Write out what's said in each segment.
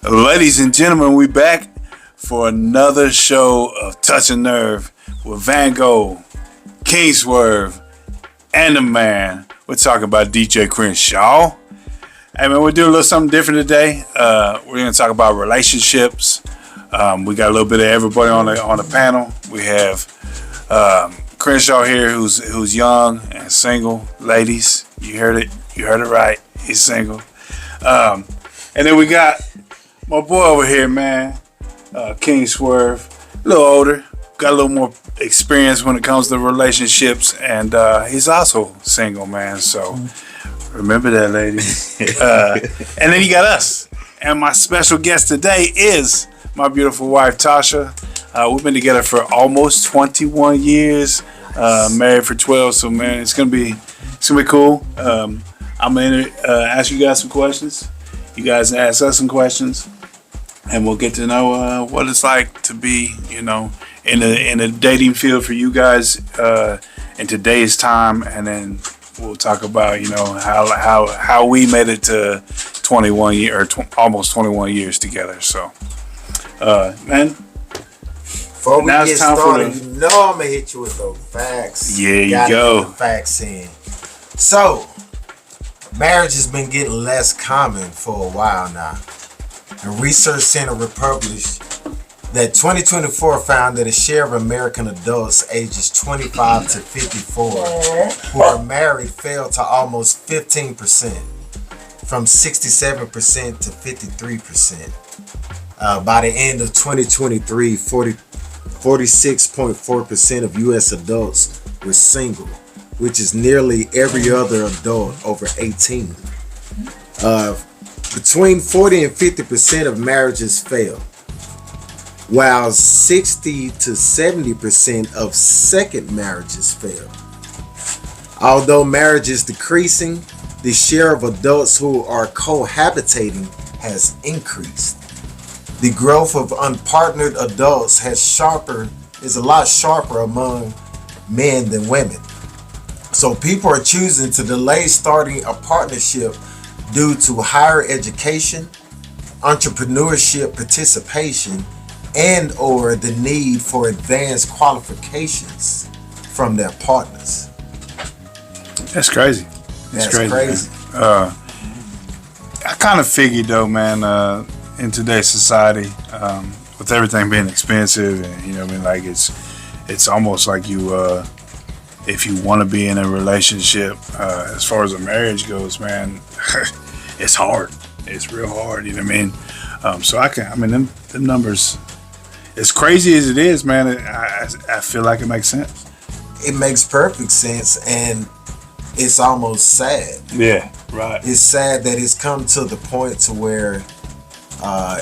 Ladies and gentlemen, we back for another show of Touch a Nerve with Van Gogh, King Swerve, and the man. We're talking about DJ Crenshaw. Hey man, we're doing a little something different today. We're going to talk about relationships. We got a little bit of everybody on the panel. We have Crenshaw here, who's young and single. Ladies, you heard it right. He's single. And then we got my boy over here, man, King Swerve, a little older, got a little more experience when it comes to relationships, and he's also single, man. So remember that, ladies. And then you got us, and my special guest today is my beautiful wife, Tasha. We've been together for almost 21 years, married for 12. So man, it's gonna be cool. I'm gonna ask you guys some questions. You guys ask us some questions. And we'll get to know what it's like to be, in the dating field for you guys in today's time, and then we'll talk about, how we made it to 21 almost 21 years together. So, man. Before we get started, I'm gonna hit you with those facts. Yeah, you go. Get the facts in. So, marriage has been getting less common for a while now. A research center republished that 2024 found that a share of American adults ages 25 to 54 who are married fell to almost 15%, from 67% to 53%. By the end of 2023, 46.4% of U.S. adults were single, which is nearly every other adult over 18. Between 40 and 50% of marriages fail, while 60 to 70% of second marriages fail. Although marriage is decreasing, the share of adults who are cohabitating has increased. The growth of unpartnered adults is a lot sharper among men than women. So people are choosing to delay starting a partnership due to higher education, entrepreneurship participation, and or the need for advanced qualifications from their partners. That's crazy. That's crazy. I kind of figured though, man, in today's society, with everything being expensive, and like it's almost like you, if you want to be in a relationship, as far as a marriage goes, man, it's hard. It's real hard, you know what I mean? So them numbers, as crazy as it is, man, I feel like it makes sense. It makes perfect sense, and it's almost sad. Yeah, right. It's sad that it's come to the point to where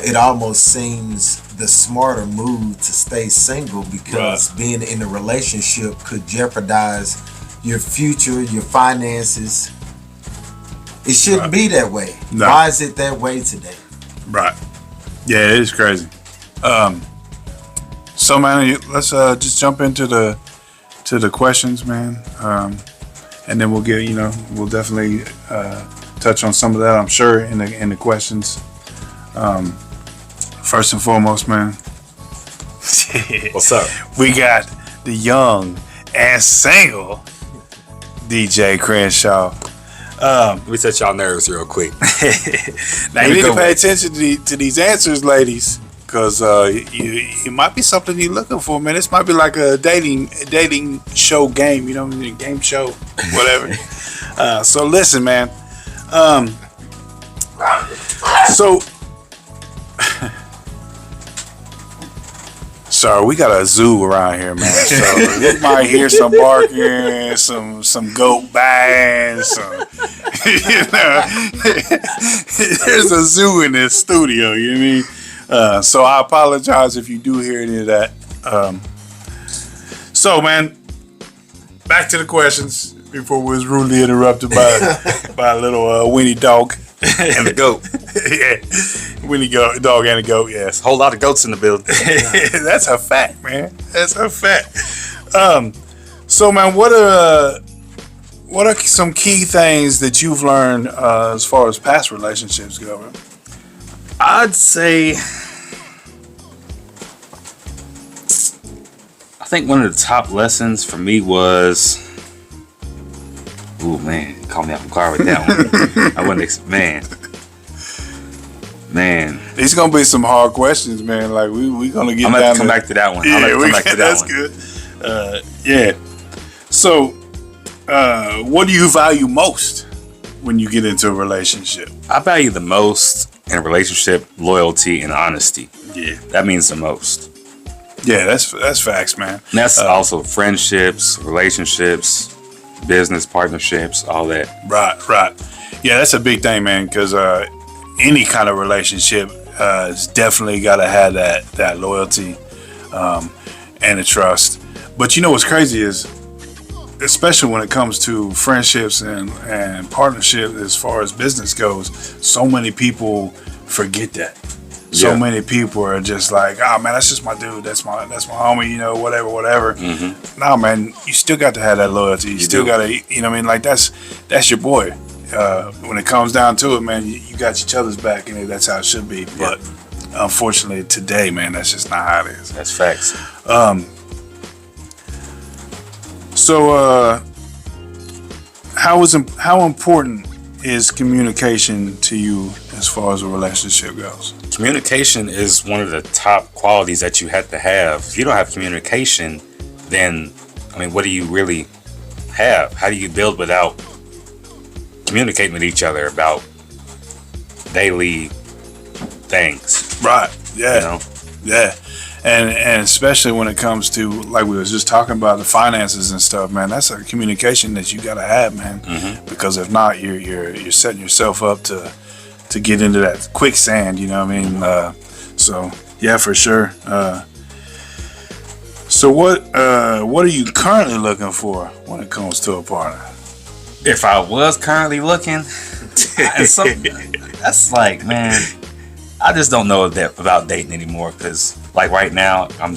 it almost seems the smarter move to stay single, because being in a relationship could jeopardize your future, your finances. It shouldn't be that way. No. Why is it that way today? Right. Yeah, it is crazy. So man, let's just jump into the questions, man. And then we'll we'll definitely touch on some of that, I'm sure, in the questions. First and foremost, man. What's up? We got the young and single DJ Crenshaw. Let me touch y'all nerves real quick. Now you need to pay attention to these answers, ladies, because it might be something you're looking for, man. This might be like a dating show game, game show, whatever. So listen, man. Sorry, we got a zoo around here, man. So you might hear some barking, some goat baying, there's a zoo in this studio, you know what I mean? So I apologize if you do hear any of that. So man, back to the questions before we was rudely interrupted by a little Winnie dog. And the goat. Yeah. Winnie dog and a goat, yes. Whole lot of goats in the building. That's a fact, man. That's a fact. So man, what are some key things that you've learned as far as past relationships go? I'd say, I think one of the top lessons for me was, ooh man, you caught me off guard with that one. I wasn't, man. These gonna be some hard questions, man. Like we gonna get. I'm gonna down come back to that one. Yeah, That's good. Yeah. So, what do you value most when you get into a relationship? I value the most in a relationship loyalty and honesty. Yeah, That means the most. yeah, that's facts, man. And that's also friendships, relationships, business partnerships, all that. Right. Yeah, that's a big thing, man. Because any kind of relationship has definitely got to have that loyalty and the trust. But you know what's crazy is, especially when it comes to friendships and partnership as far as business goes, so many people forget that. So many people are just like, oh man, that's just my dude, that's my homie, you know, whatever. Mm-hmm. Nah, man, you still got to have that loyalty. You still got to, you know what I mean? Like that's your boy. When it comes down to it, man, you got each other's back, and that's how it should be. But unfortunately today, man, that's just not how it is. That's facts. So, how important is communication to you as far as a relationship goes? Communication is one of the top qualities that you have to have. If you don't have communication, then, I mean, what do you really have? How do you build without communicating with each other about daily things? Right. Yeah. You know? Yeah. And especially when it comes to, like we was just talking about, the finances and stuff, man, that's a communication that you gotta have, man. Mm-hmm. Because if not, you're setting yourself up to get into that quicksand, you know what I mean? So yeah, for sure. So what are you currently looking for when it comes to a partner? If I was currently looking, that's like, man, I just don't know about dating anymore, because like right now I'm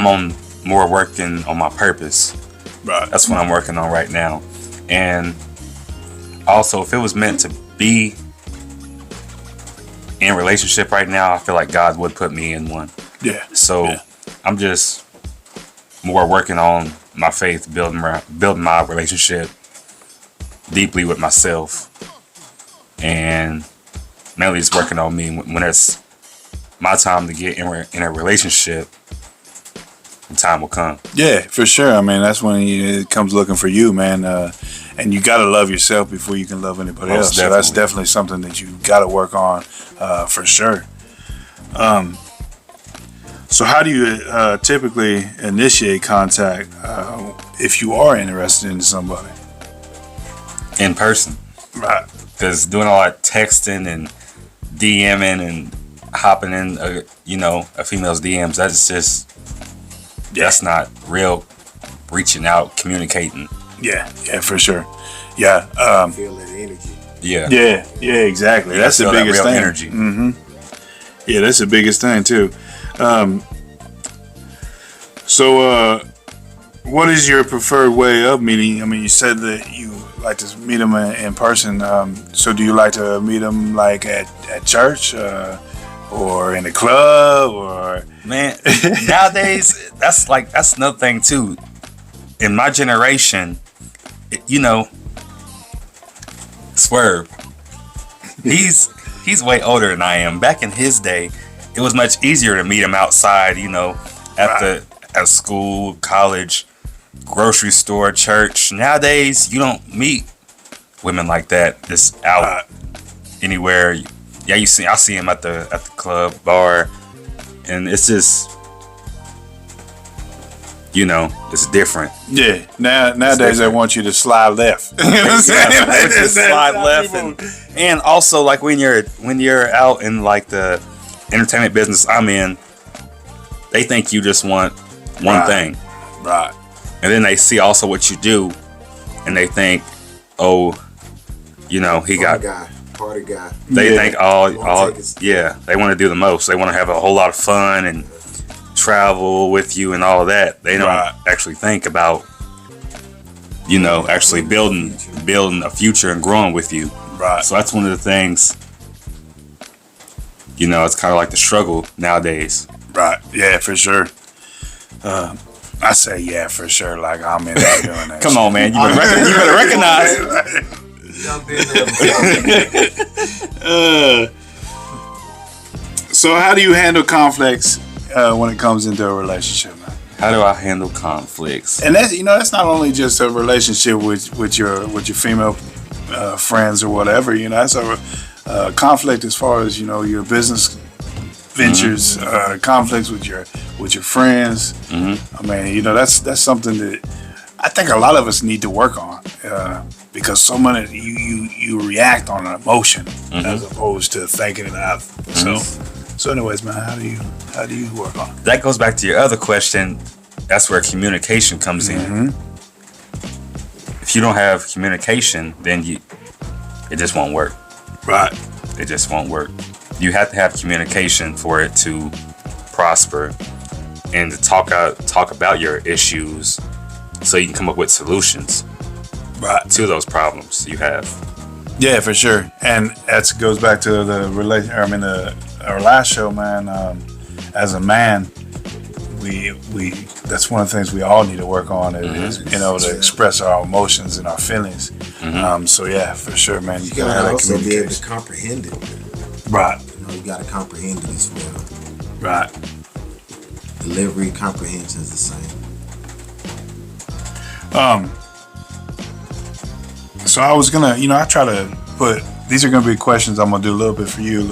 on more working on my purpose. Right. That's what I'm working on right now. And also, if it was meant to be in a relationship right now, I feel like God would put me in one. Yeah. So I'm just more working on my faith, building my relationship deeply with myself, and mainly just working on me. When it's my time to get in a relationship, the time will come. Yeah, for sure. I mean, that's when it comes looking for you, man. And you got to love yourself before you can love anybody else. So that's definitely something that you got to work on, for sure. So how do you typically initiate contact if you are interested in somebody? In person. Right. Because doing all that texting and DMing and hopping in, a female's DMs, that's not real reaching out, communicating. Yeah, for sure. Yeah. Feel that energy. Yeah. Yeah, exactly. That's the biggest thing. Energy. Mm-hmm. Yeah, that's the biggest thing too. So, what is your preferred way of meeting? I mean, you said that you like to meet them in person. So, do you like to meet them like at church or in a club or? Man, nowadays that's another thing too. In my generation, Swerve, he's way older than I am. Back in his day, it was much easier to meet him outside, at school, college, grocery store, church. Nowadays, you don't meet women like that just out anywhere. Yeah, I see him at the club, bar, and it's just, it's different. Yeah, nowadays they want you to slide left. You know what I'm saying? Just slide left, and also like when you're out in like the entertainment business I'm in, they think you just want one thing, right? And then they see also what you do, and they think, oh, he got party guy. They think they want to do the most. They want to have a whole lot of fun and travel with you and all of that. They don't actually think about, actually building a future and growing with you. Right. So that's one of the things You know, it's kind of like the struggle nowadays. Right. Yeah, for sure. I say yeah for sure. Like I'm in there doing that. Come on, man. You better recognize. So how do you handle conflicts when it comes into a relationship, man? How do I handle conflicts? And that's not only just a relationship with your female friends or whatever. That's a conflict as far as your business ventures, conflicts with your friends. I mean, that's something that I think a lot of us need to work on because so many you react on an emotion as opposed to thinking it out. So anyways, man, how do you work on it? That goes back to your other question. That's where communication comes in. If you don't have communication, then it just won't work. Right. It just won't work. You have to have communication for it to prosper and to talk about your issues so you can come up with solutions to those problems you have. Yeah, for sure. And that goes back to our last show, man. As a man, we that's one of the things we all need to work on is to express our emotions and our feelings. So yeah, for sure, man. You gotta also be able to comprehend it. Right. You gotta comprehend it as well. Right. Delivery comprehension is the same. So I was gonna, I try to put. These are gonna be questions I'm gonna do a little bit for you,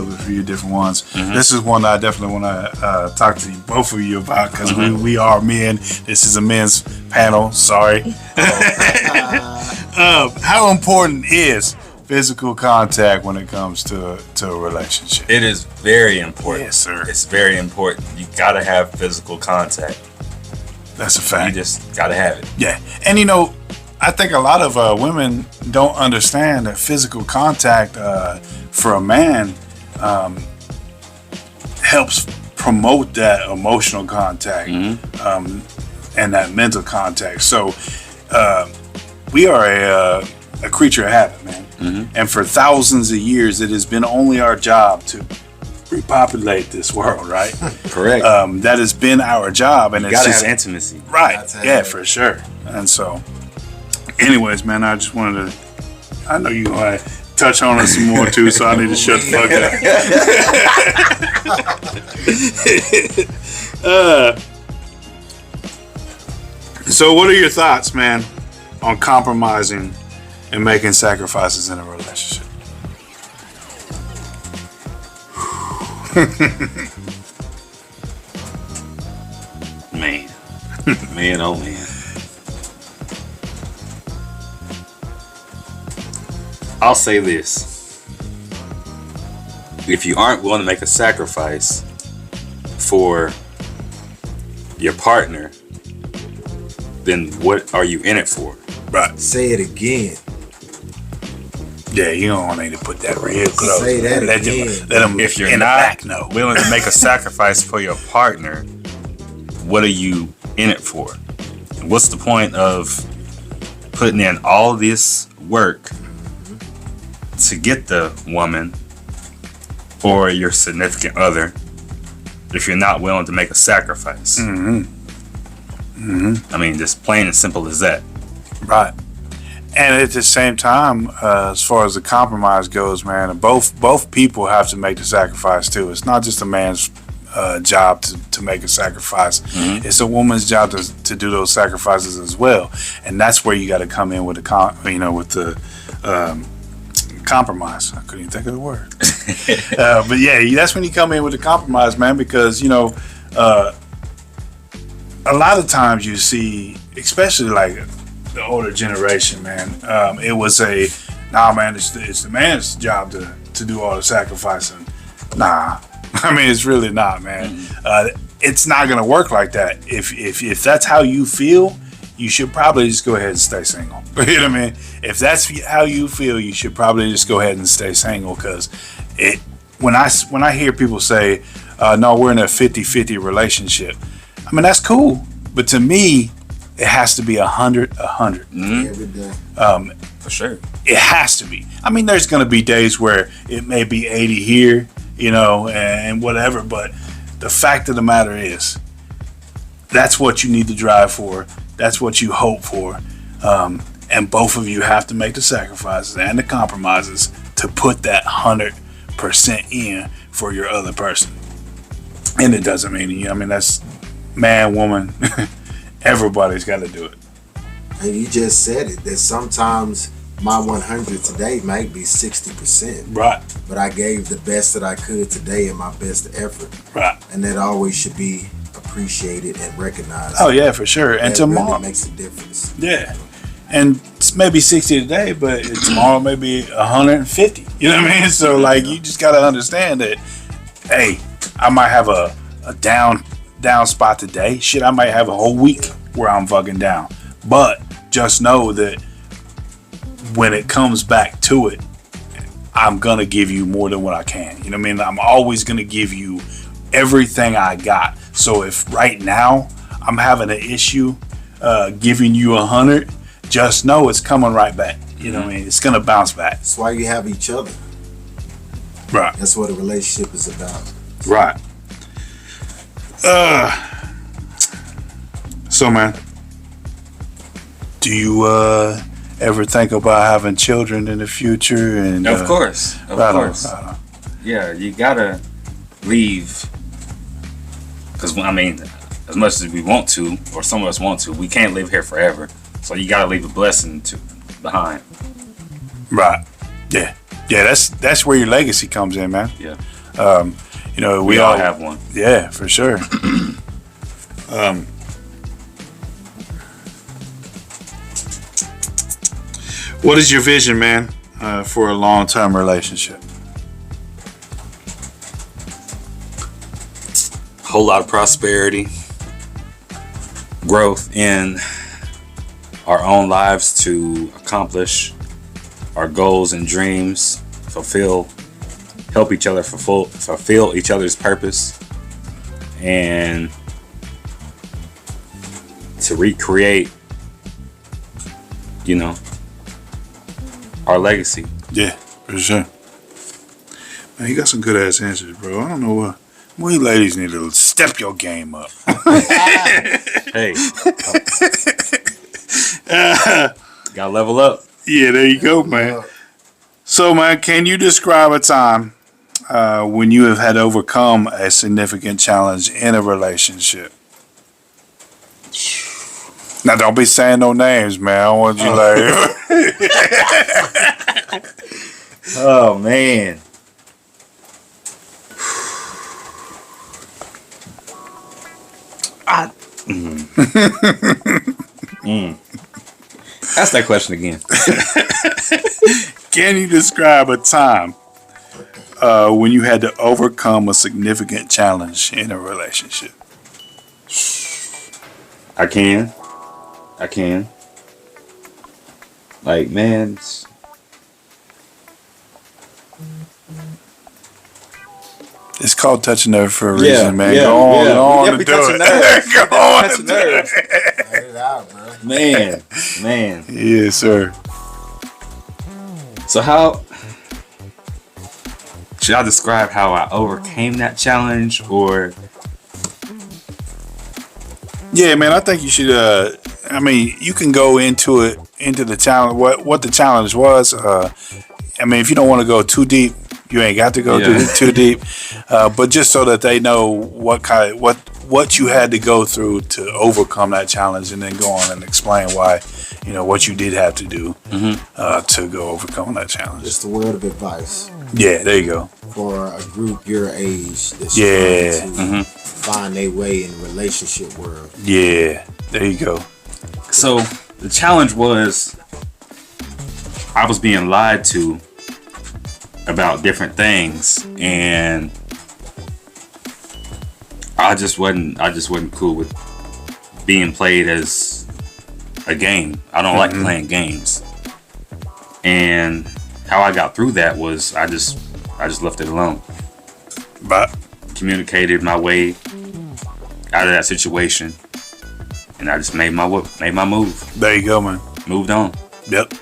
different ones. This is one that I definitely want to talk to both of you about because we are men. This is a men's panel. Sorry. How important is physical contact when it comes to a relationship? It is very important. Yes, sir. It's very important. You gotta have physical contact. That's a fact. You just gotta have it. Yeah, and I think a lot of women don't understand that physical contact for a man helps promote that emotional contact and that mental contact. So we are a creature of habit, man. And for thousands of years, it has been only our job to repopulate this world, right? Correct. That has been our job, and you it's gotta just have intimacy, right? Yeah, for sure. And so, anyways, man, I just wanted to. I know you want to touch on it some more too, so I need to shut the fuck up. So, what are your thoughts, man, on compromising and making sacrifices in a relationship? Man, oh man. I'll say this. If you aren't willing to make a sacrifice for your partner, then what are you in it for? Right. Say it again. Yeah, you don't need to put that real close. Say that let again. them If you're in the not back know. willing to make a sacrifice for your partner, what are you in it for? What's the point of putting in all this work to get the woman or your significant other if you're not willing to make a sacrifice? I mean, just plain and simple as that. Right. And at the same time, as far as the compromise goes, man, both people have to make the sacrifice too. It's not just a man's job to make a sacrifice. It's a woman's job to do those sacrifices as well. And that's where you got to come in with the compromise. I couldn't even think of the word. But yeah, that's when you come in with the compromise, man, because a lot of times you see, especially like the older generation, man, it was it's the man's job to do all the sacrificing. Nah, I mean, it's really not, man. It's not gonna work like that. If that's how you feel, you should probably just go ahead and stay single. You know what I mean? If that's how you feel, you should probably just go ahead and stay single. Because when I hear people say, no, we're in a 50-50 relationship, I mean, that's cool. But to me, it has to be 100. Every day. For sure. It has to be. I mean, there's going to be days where it may be 80 here you know, and whatever. But the fact of the matter is, that's what you need to drive for. That's what you hope for. And both of you have to make the sacrifices and the compromises to put that 100% in for your other person. And it doesn't mean, I mean, that's man, woman, everybody's got to do it. And you just said it, that sometimes my 100 today might be 60%. Right. But I gave the best that I could today in my best effort. Right. And that always should be appreciated and recognized. Oh, yeah, for sure. And that tomorrow really makes a difference. Yeah. And it's maybe 60 today, but tomorrow maybe 150. You know what I mean? So, like, you just got to understand that, hey, I might have a down spot today. Shit, I might have a whole week where I'm fucking down. But just know that when it comes back to it, I'm going to give you more than what I can. You know what I mean? I'm always going to give you everything I got. So if right now I'm having an issue giving you 100, just know it's coming right back. You know what I mean? It's going to bounce back. That's why you have each other. Right. That's what a relationship is about. Right. So, man, do you ever think about having children in the future? And Of course. Of course. Yeah, you gotta leave. Because, I mean, as much as we want to, or some of us want to, we can't live here forever. So you gotta leave a blessing behind. Right. Yeah. Yeah, that's where your legacy comes in, man. Yeah. You know, We all have one. Yeah, for sure. What is your vision, man, for a long-term relationship? Whole lot of prosperity, growth in our own lives to accomplish our goals and dreams, help each other fulfill each other's purpose, and to recreate, you know, our legacy. Yeah, for sure. Man, you got some good ass answers, bro. I don't know what. We ladies need to step your game up. Hey. Gotta level up. Yeah, there you go, man. So, man, can you describe a time when you have had to overcome a significant challenge in a relationship? Now, don't be saying no names, man. I don't want you like... Oh, man. Ask that question again. Can you describe a time when you had to overcome a significant challenge in a relationship? I can. Like, man. It's called touching nerve for a reason, Yeah, man. yeah, Go on, yeah. go on Yeah, and we do touching it. nerves. Go on Touching and do it. nerves. Let it out, bro. Man. Yes, sir. So how should I describe how I overcame that challenge, or? Yeah, man, I think you should. I mean, you can go into the challenge. What the challenge was. I mean, if you don't want to go too deep, you ain't got to go too deep. But just so that they know what you had to go through to overcome that challenge, and then go on and explain why, what you did have to do to go overcome that challenge. Just a word of advice. Yeah, there you go. For a group your age that's Yeah. trying to find their way in the relationship world. Yeah, there you go. So the challenge was I was being lied to about different things, and I just wasn't cool with being played as a game. I don't like playing games. And how I got through that was I just left it alone. But Communicated my way out of that situation, and I just made my move. there you go, man. Moved on. Yep.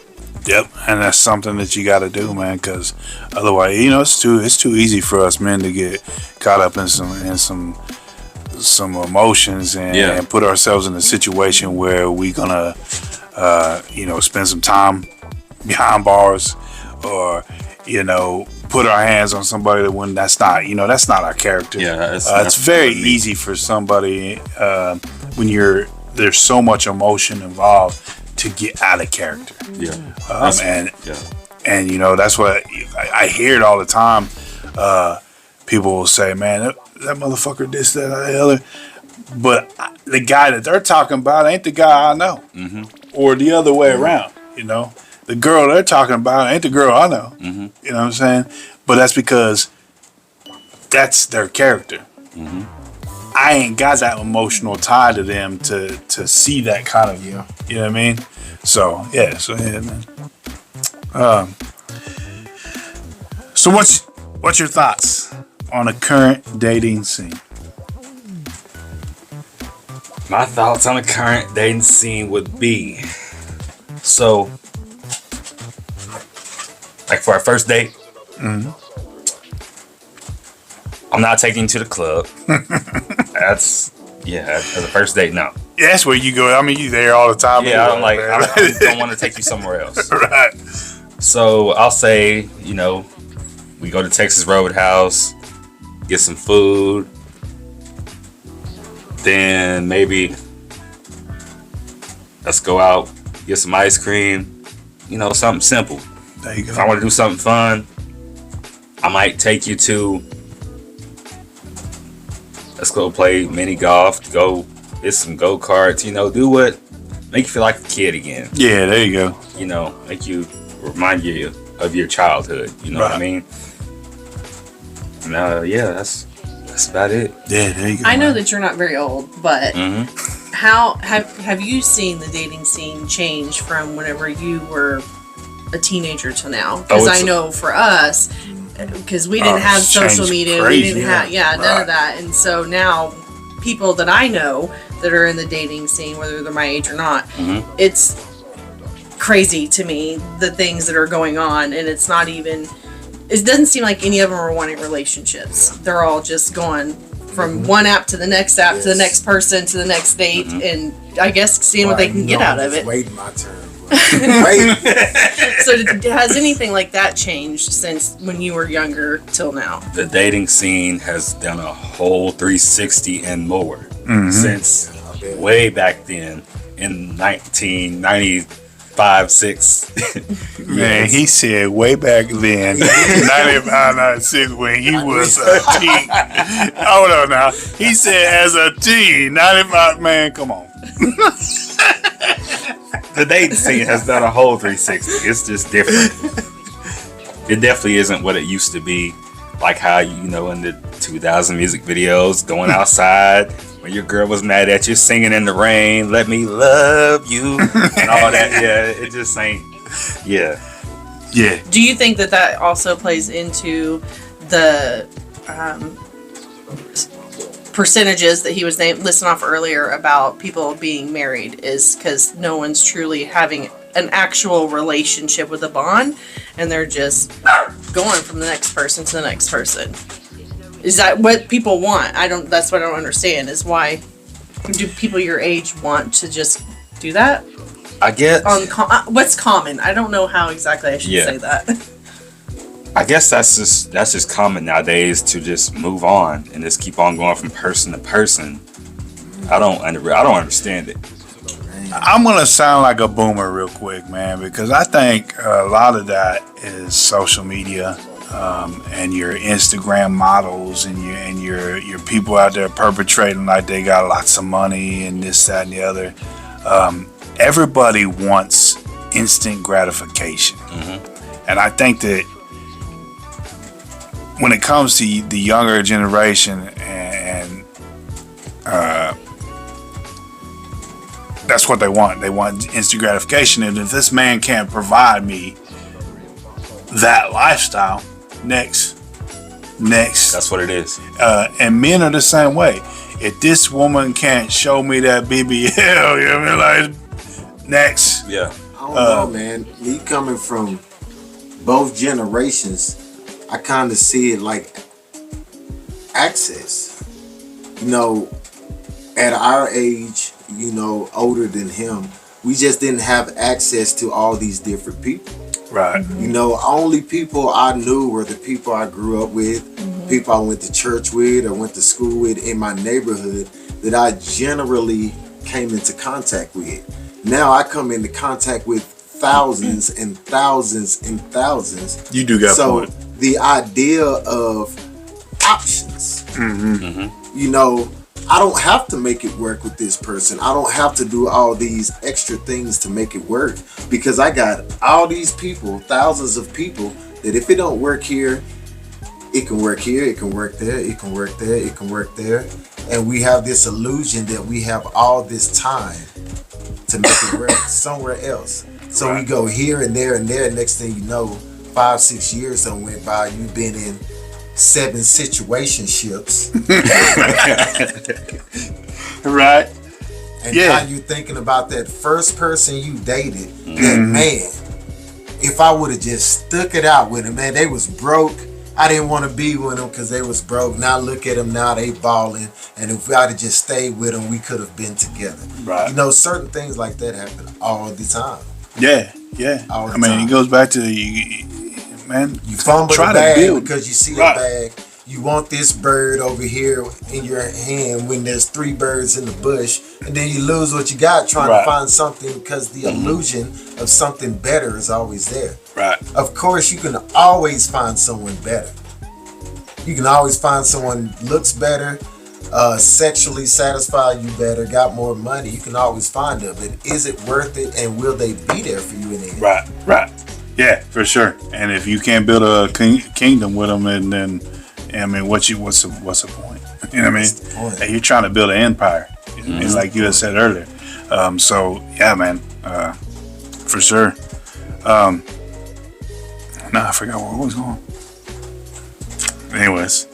Yep, and that's something that you got to do, man. Because otherwise, it's too easy for us men to get caught up in some emotions and put ourselves in a situation where we gonna spend some time behind bars, or put our hands on somebody when that's not our character. Yeah, it's very easy for somebody when there's so much emotion involved to get out of character. Yeah, and that's what I hear it all the time. People will say, "Man, that motherfucker this, that, or the other," but the guy that they're talking about ain't the guy I know, or the other way around. The girl they're talking about ain't the girl I know. You know what I'm saying? But that's because that's their character. I ain't got that emotional tie to them to see that kind of, you know what I mean? So yeah, man. So what's your thoughts on the current dating scene? My thoughts on the current dating scene would be, so, like for our first date, I'm not taking you to the club. As a first date, no. Yeah, that's where you go. I mean, you there all the time. Yeah, I'm like, I don't want to take you somewhere else. Right. So I'll say, we go to Texas Roadhouse, get some food, then maybe let's go out, get some ice cream, something simple. There you go. If I want to do something fun, I might take you to, let's go play mini golf, go hit some go-karts, do what, make you feel like a kid again. Yeah, there you go. Make you, remind you of your childhood, what I mean? And, that's about it. Yeah, there you go. I know that you're not very old, but how have you seen the dating scene change from whenever you were a teenager to now? Because I know for us, because we didn't have social media, we didn't have none of that, and so now people that I know that are in the dating scene, whether they're my age or not, it's crazy to me the things that are going on, and it's not even. It doesn't seem like any of them are wanting relationships. They're all just going from one app to the next app to the next person to the next date, and I guess seeing what they can get out of it. Waiting my turn. Wait. So has anything like that changed since when you were younger till now? The dating scene has done a whole 360 and more since way back then in 1995, 6. Man, he said way back then, 95, 96, when he was a teen. Hold on now. He said as a teen, 95, man, come on. The dating scene has done a whole 360. It's just different. It definitely isn't what it used to be. Like how, in the 2000 music videos, going outside when your girl was mad at you, singing in the rain, let me love you, and all that. Yeah, it just ain't. Yeah. Yeah. Do you think that also plays into the percentages that he was listing off earlier about people being married, is because no one's truly having an actual relationship with a bond, and they're just going from the next person to the next person? Is that what people want? That's what I don't understand, is why do people your age want to just do that? I guess what's common? I don't know how exactly I should say that. I guess that's just common nowadays, to just move on and just keep on going from person to person. I don't understand it. I'm gonna sound like a boomer real quick, man, because I think a lot of that is social media, and your Instagram models and your people out there perpetrating like they got lots of money and this, that, and the other. Everybody wants instant gratification, and I think that when it comes to the younger generation, and that's what they want. They want instant gratification, and if this man can't provide me that lifestyle, next. That's what it is. And men are the same way. If this woman can't show me that BBL, you know what I mean? Like, next. Yeah. don't know, man. Me coming from both generations, I kind of see it like access. You know, at our age, you know, older than him, we just didn't have access to all these different people. Right. You know, only people I knew were the people I grew up with, people I went to church with or went to school with in my neighborhood that I generally came into contact with. Now I come into contact with thousands and thousands and thousands. You do got so point. The idea of options, you know, I don't have to make it work with this person. I don't have to do all these extra things to make it work because I got all these people, thousands of people that if it don't work here, it can work here, it can work there, it can work there, it can work there. And we have this illusion that we have all this time to make it work somewhere else. So we go here and there and there. Next thing you know, 5-6 years done went by. You've been in 7 situationships. Right. And now you're thinking about that first person you dated. That man, if I would have just stuck it out with him, man, they was broke. I didn't want to be with them because they was broke. Now look at them. Now they balling. And if I'd have just stayed with them, we could have been together. Right. You know, certain things like that happen all the time. Yeah. All the I mean, time. it goes back to man. You fumble the try bag to build because you see right. a bag. You want this bird over here in your hand when there's 3 birds in the bush, and then you lose what you got trying to find something because the illusion of something better is always there. Right. Of course, you can always find someone better. You can always find someone looks better, sexually satisfied you better, got more money. You can always find them. But is it worth it, and will they be there for you in the end? Right. Yeah, for sure. And if you can't build a kingdom with them, and then I mean, what's the point? You know what I mean? Hey, you're trying to build an empire. You know what I mean? Like you had said earlier. So yeah, man, for sure. I forgot where I was going. Anyways,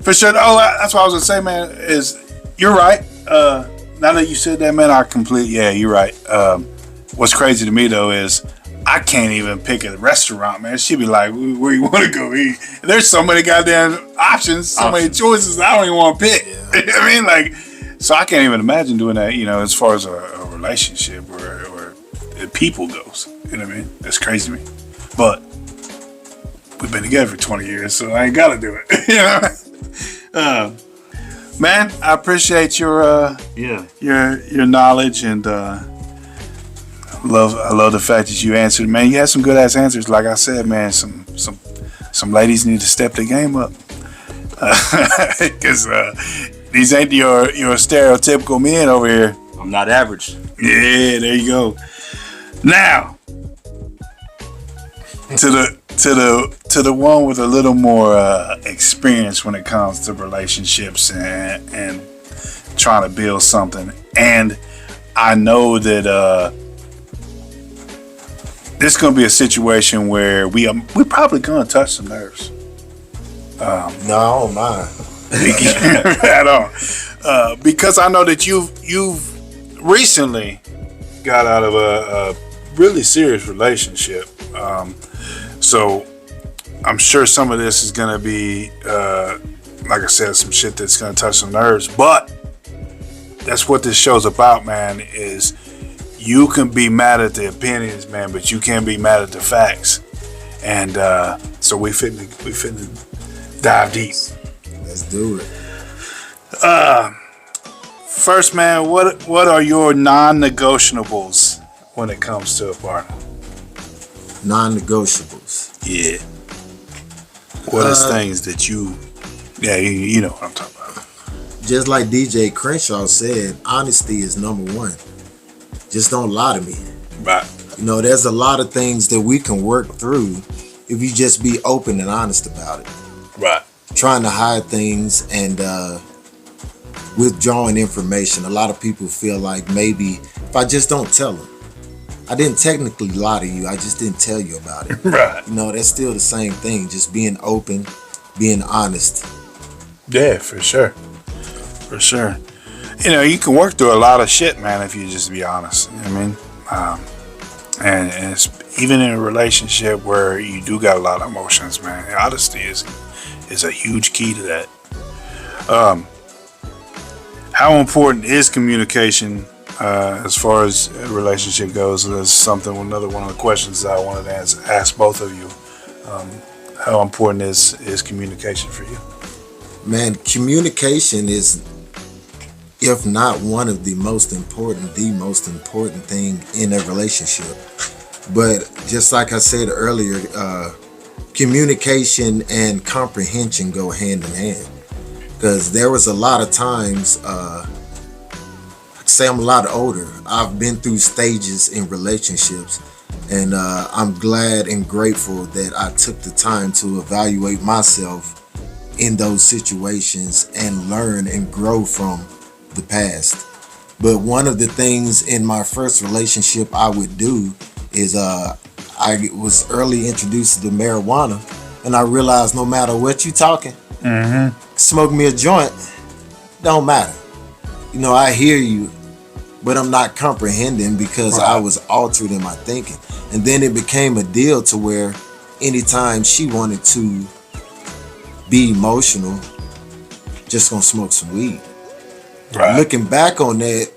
for sure. Oh, that's what I was gonna say, man. Is you're right. Now that you said that, man, yeah, you're right. What's crazy to me though is I can't even pick a restaurant, man. She'd be like, where you want to go eat? And there's so many goddamn options, so many choices I don't even want to pick. Yeah. You know what I mean? Like, so I can't even imagine doing that, you know, as far as a relationship or people goes. You know what I mean? That's crazy to me. But we've been together for 20 years, so I ain't got to do it. You know? Man, I appreciate your knowledge and I love the fact that you answered, man. You had some good ass answers. Like I said, man, some ladies need to step their game up because these ain't your stereotypical men over here. I'm not average. Yeah, there you go. Now to the one with a little more experience when it comes to relationships and trying to build something. And I know that this is gonna be a situation where we probably gonna touch some nerves. No, I don't mind. At all, because I know that you've recently got out of a really serious relationship. So I'm sure some of this is gonna be, like I said, some shit that's gonna touch some nerves. But that's what this show's about, man. Is you can be mad at the opinions, man, but you can't be mad at the facts. And so we finna dive deep. Let's do it. First, man, what are your non-negotiables when it comes to a partner? Non-negotiables. Yeah. What is things that you know what I'm talking about. Just like DJ Crenshaw said, honesty is number 1. Just don't lie to me. Right. You know, there's a lot of things that we can work through if you just be open and honest about it. Right. Trying to hide things and withdrawing information. A lot of people feel like maybe if I just don't tell them, I didn't technically lie to you, I just didn't tell you about it. Right. You know, that's still the same thing. Just being open, being honest. Yeah, for sure. For sure. you know, you can work through a lot of shit, man, if you just be honest. You know what I mean? And it's even in a relationship where you do got a lot of emotions, man. Honesty is a huge key to that. How important is communication as far as a relationship goes? That's another one of the questions I wanted to ask both of you. How important is communication for you? Man, communication is, if not one of the most important thing in a relationship. But just like I said earlier, communication and comprehension go hand in hand. Because there was a lot of times, say I'm a lot older, I've been through stages in relationships, and I'm glad and grateful that I took the time to evaluate myself in those situations and learn and grow from the past. But one of the things in my first relationship I would do is I was early introduced to marijuana, and I realized no matter what you talking, smoke me a joint, don't matter. You know, I hear you, but I'm not comprehending because I was altered in my thinking. And then it became a deal to where anytime she wanted to be emotional, just gonna smoke some weed. Right. Looking back on that,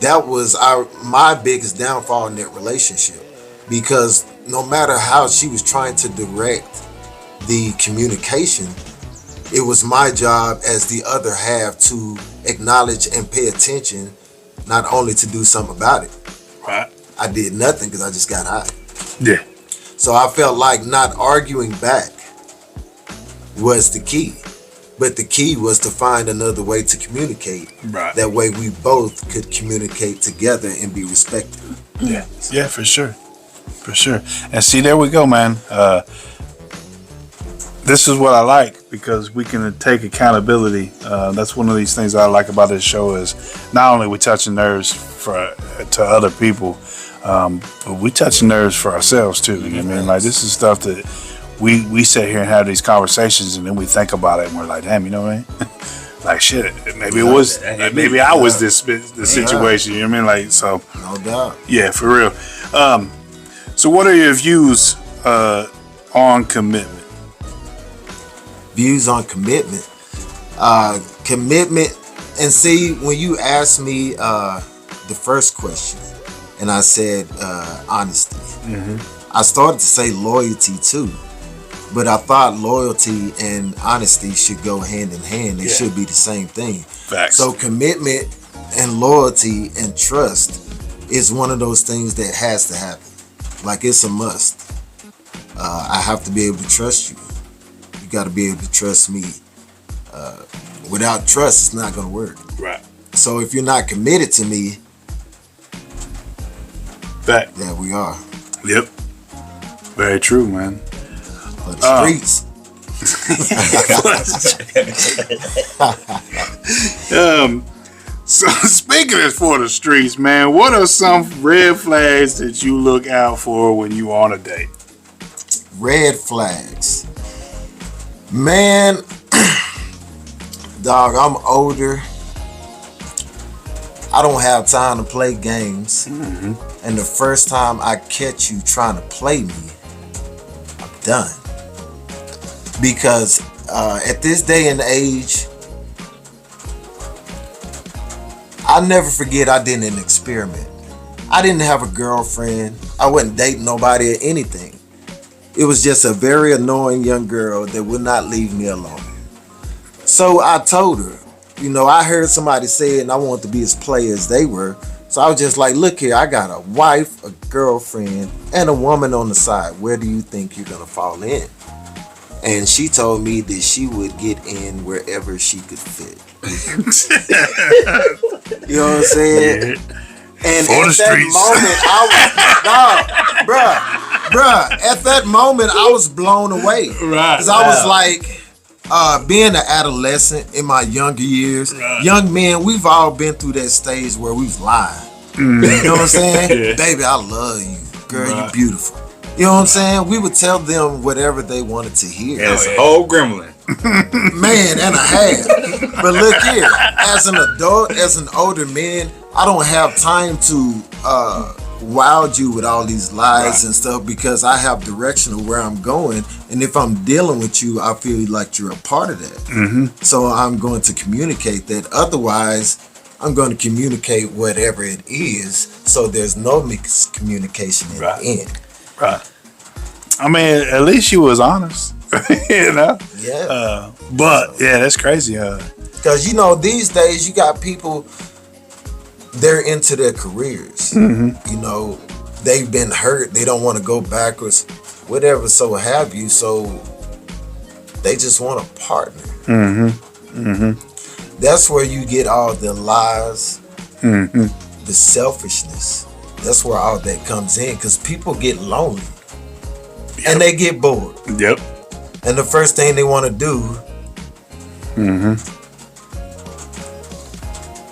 that was my biggest downfall in that relationship, because no matter how she was trying to direct the communication, it was my job as the other half to acknowledge and pay attention, not only to do something about it. Right. I did nothing because I just got high. Yeah. So I felt like not arguing back was the key. But the key was to find another way to communicate. Right. That way we both could communicate together and be respectful. Yeah. Yeah, for sure. For sure. And see, there we go, man. This is what I like, because we can take accountability. That's one of these things I like about this show, is not only we touching nerves to other people, but we touching nerves for ourselves too. You know what I mean? Like, this is stuff that we sit here and have these conversations, and then we think about it, and we're like, damn, you know what I mean? Like, shit, maybe it was, maybe I was the situation. You know what I mean? Like, so, no doubt. Yeah, for real. So, what are your views on commitment? Views on commitment. Commitment, and see, when you asked me the first question, and I said honesty, I started to say loyalty too, but I thought loyalty and honesty should go hand in hand. They should be the same thing. Facts. So commitment and loyalty and trust is one of those things that has to happen. Like, it's a must. I have to be able to trust you. You got to be able to trust me. Without trust, it's not going to work. Right. So if you're not committed to me, there we are. Yep. Very true, man. For the streets. So speaking of for the streets, man, what are some red flags that you look out for when you on a date? Red flags. Man, dog, I'm older. I don't have time to play games. And the first time I catch you trying to play me, I'm done. Because at this day and age, I'll never forget I did an experiment. I didn't have a girlfriend. I wasn't dating nobody or anything. It was just a very annoying young girl that would not leave me alone. So I told her, you know, I heard somebody say it and I wanted to be as play as they were. So I was just like, look here, I got a wife, a girlfriend, and a woman on the side. Where do you think you're going to fall in? And she told me that she would get in wherever she could fit. You know what I'm saying? And for at that moment, at that moment, I was blown away. Right. Because I was like, being an adolescent in my younger years, young men, we've all been through that stage where we've lied. You know what I'm saying? Baby, I love you. Girl, you beautiful. You know what I'm saying? We would tell them whatever they wanted to hear. It's a whole gremlin. Man and a half. But look here, as an adult, as an older man, I don't have time to wow you with all these lies and stuff because I have direction of where I'm going. And if I'm dealing with you, I feel like you're a part of that. Mm-hmm. So I'm going to communicate that. Otherwise, I'm going to communicate whatever it is so there's no miscommunication in the end. Right. I mean, at least you was honest. You know? Yeah. But yeah, that's crazy. Because these days you got people, they're into their careers. Mm-hmm. They've been hurt. They don't want to go backwards, whatever. So have you. So they just want a partner. Mm-hmm. Mm-hmm. That's where you get all the lies, Mm-hmm. the selfishness. That's where all that comes in because people get lonely and they get bored. Yep. And the first thing they want to do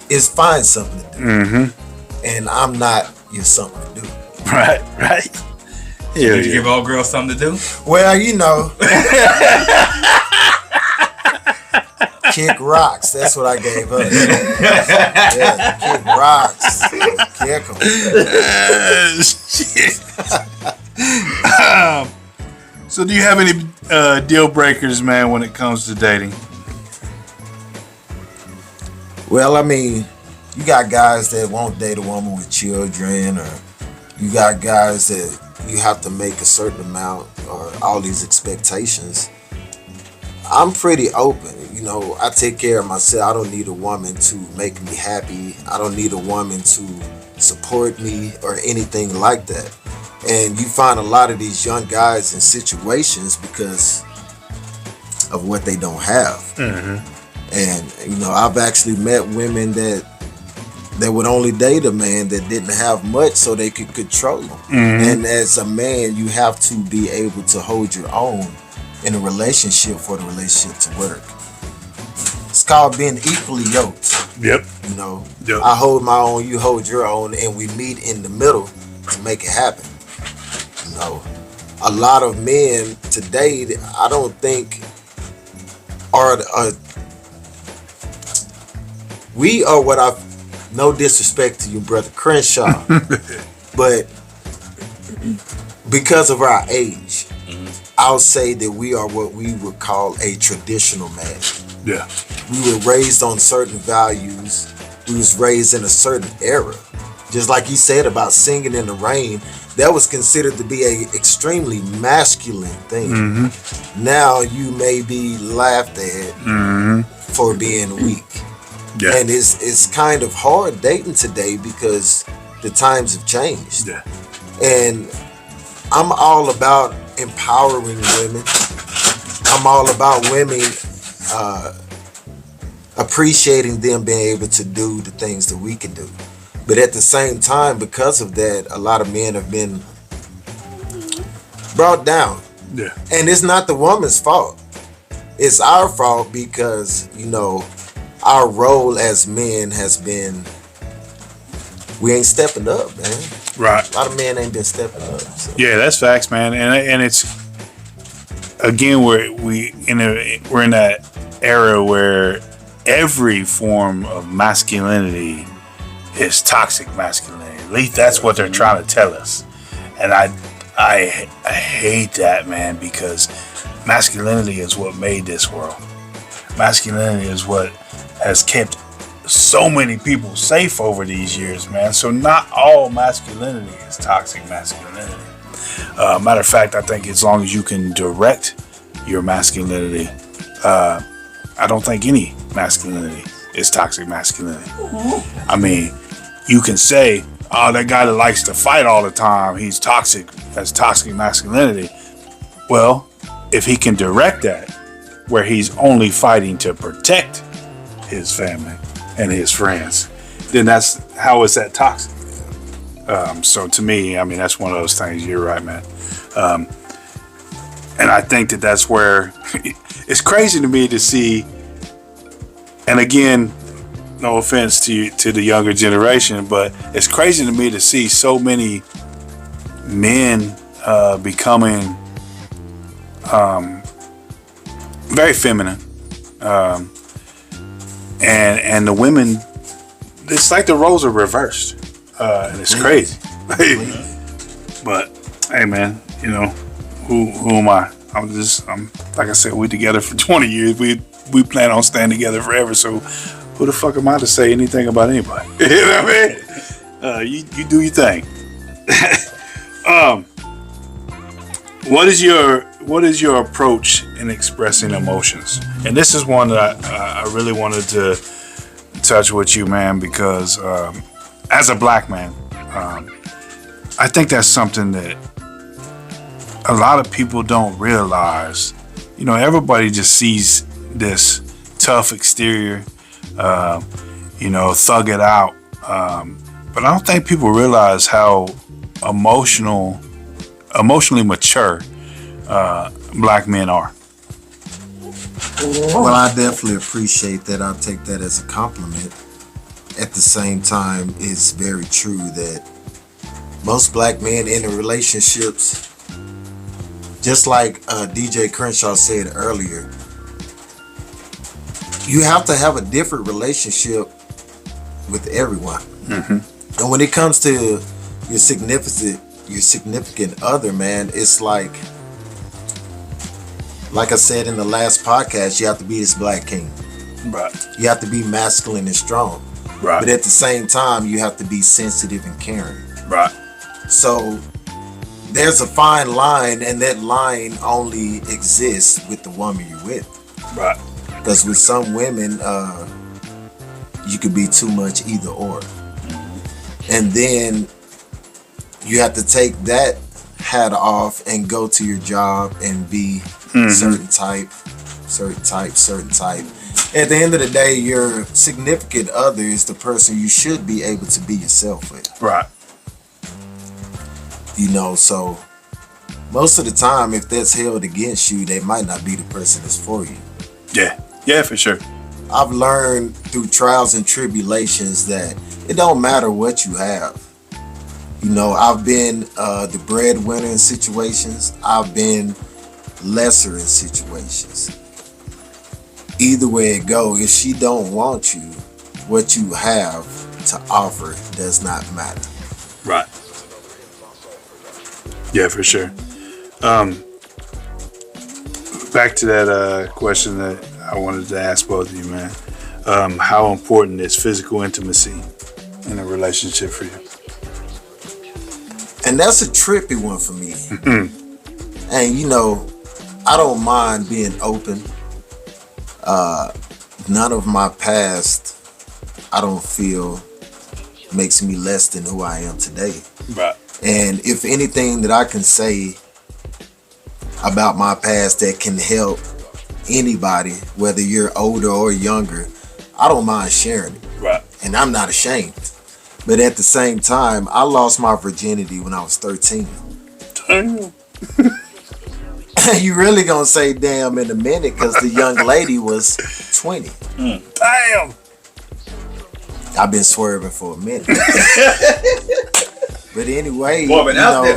is find something to do. Mm-hmm. And I'm not your something to do. Right. Yeah. Did you give all girls something to do? Well, kick rocks. That's what I gave her. Yeah, kick rocks. Kick 'em. Shit. So, do you have any deal breakers, man, when it comes to dating? Well, I mean, you got guys that won't date a woman with children, or you got guys that you have to make a certain amount, or all these expectations. I'm pretty open. I take care of myself. I don't need a woman to make me happy. I don't need a woman to support me or anything like that. And you find a lot of these young guys in situations because of what they don't have. Mm-hmm. And I've actually met women that would only date a man that didn't have much so they could control him. Mm-hmm. And as a man, you have to be able to hold your own in a relationship for the relationship to work. It's called being equally yoked. Yep. Yep. I hold my own, you hold your own, and we meet in the middle to make it happen. A lot of men today, I don't think we are what no disrespect to you, brother Crenshaw, but because of our age, I'll say that we are what we would call a traditional man. Yeah. We were raised on certain values. We was raised in a certain era. Just like he said about singing in the rain, that was considered to be a extremely masculine thing. Mm-hmm. Now you may be laughed at for being weak. Yeah. And it's kind of hard dating today because the times have changed. Yeah. And I'm all about empowering women. I'm all about women appreciating them being able to do the things that we can do. But at the same time, because of that, a lot of men have been brought down. Yeah. And it's not the woman's fault. It's our fault because, our role as men has been, we ain't stepping up, man. Right. A lot of men ain't been stepping up. So. Yeah, that's facts, man. And it's, again, we're in that era where every form of masculinity is toxic masculinity. At least that's what they're trying to tell us. And I hate that, man, because masculinity is what made this world. Masculinity is what has kept so many people safe over these years, man. So not all masculinity is toxic masculinity. Matter of fact, I think as long as you can direct your masculinity, I don't think any masculinity is toxic masculinity. I mean, you can say, oh, that guy that likes to fight all the time, he's toxic. That's toxic masculinity. Well, if he can direct that, where he's only fighting to protect his family and his friends, then that's how is that toxic? So to me, I mean, that's one of those things. You're right, man. And I think that's where it's crazy to me to see. And again, no offense to the younger generation, but it's crazy to me to see so many men becoming very feminine, and the women, it's like the roles are reversed, and it's crazy. But hey, man, you know, who am I? I'm like I said, we together for 20 years. We plan on staying together forever. So who the fuck am I to say anything about anybody? You know what I mean? You do your thing. What is your approach in expressing emotions? And this is one that I really wanted to touch with you, man, because as a black man, I think that's something that a lot of people don't realize. You know, everybody just sees this tough exterior, you know, thug it out. But I don't think people realize how emotionally mature black men are. Well, I definitely appreciate that. I'll take that as a compliment. At the same time, it's very true that most black men in relationships, just like DJ Crenshaw said earlier, you have to have a different relationship with everyone. Mm-hmm. And when it comes to your significant other, man, it's like I said in the last podcast, you have to be this black king. Right. You have to be masculine and strong. Right. But at the same time, you have to be sensitive and caring. Right. So there's a fine line, and that line only exists with the woman you're with. Right. Because with some women, you could be too much either or. And then you have to take that hat off and go to your job and be certain type. At the end of the day, your significant other is the person you should be able to be yourself with. Right. You know, so most of the time, if that's held against you, they might not be the person that's for you. Yeah, for sure. I've learned through trials and tribulations that it don't matter what you have. You know, I've been the breadwinner in situations. I've been lesser in situations. Either way it go, if she don't want you, what you have to offer does not matter. Right. Yeah, for sure. Back to that question that I wanted to ask both of you, man. How important is physical intimacy in a relationship for you? And that's a trippy one for me. And you know, I don't mind being open. None of my past, I don't feel, makes me less than who I am today. Right. And if anything that I can say about my past that can help anybody, whether you're older or younger, I don't mind sharing it. Right. And I'm not ashamed. But at the same time, I lost my virginity when I was 13. Damn. You really gonna say damn in a minute because the young lady was 20. Damn. I've been swerving for a minute. But anyway, Woman out there.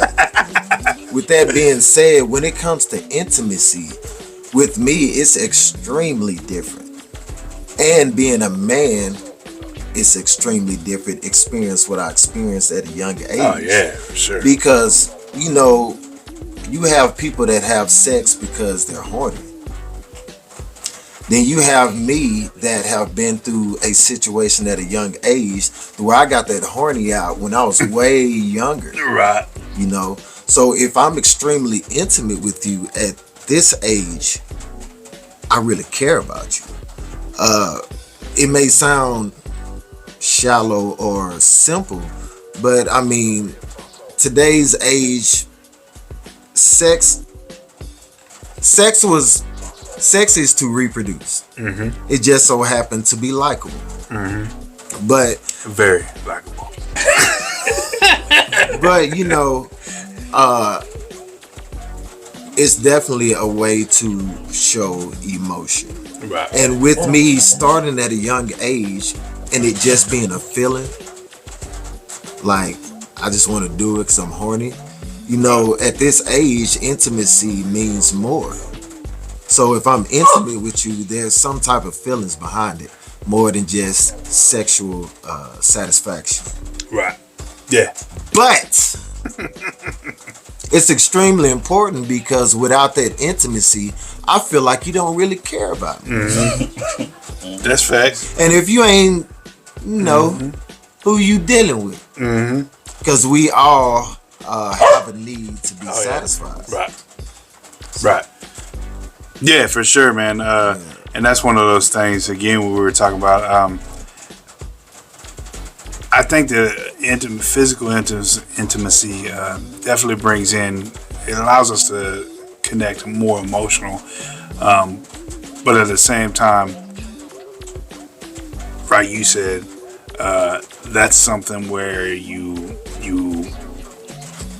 With that being said, when it comes to intimacy, with me, it's extremely different. And being a man, it's extremely different. Experience what I experienced at a young age. Oh, yeah, for sure. Because, you know, you have people that have sex because they're horny. Then you have me that have been through a situation at a young age where I got that horny out when I was way younger. Right. You know, so if I'm extremely intimate with you at this age, I really care about you. It may sound shallow or simple, but I mean, today's age, sex is to reproduce. Mm-hmm. It just so happened to be likable. Mm-hmm. But very likable. But you know, it's definitely a way to show emotion. Right. And with me starting at a young age and it just being a feeling, like I just want to do it because I'm horny, You know, at this age, intimacy means more. So if I'm intimate with you, there's some type of feelings behind it, more than just sexual satisfaction. Right. Yeah. But it's extremely important because without that intimacy, I feel like you don't really care about me. Mm-hmm. That's facts. And if you ain't, you know, who you dealing with? Because we all have a need to be satisfied. Yeah. Right. Right. Yeah, for sure, man. And that's one of those things, again, we were talking about. I think the physical intimacy definitely brings in, it allows us to connect more emotional. But at the same time, right, you said, that's something where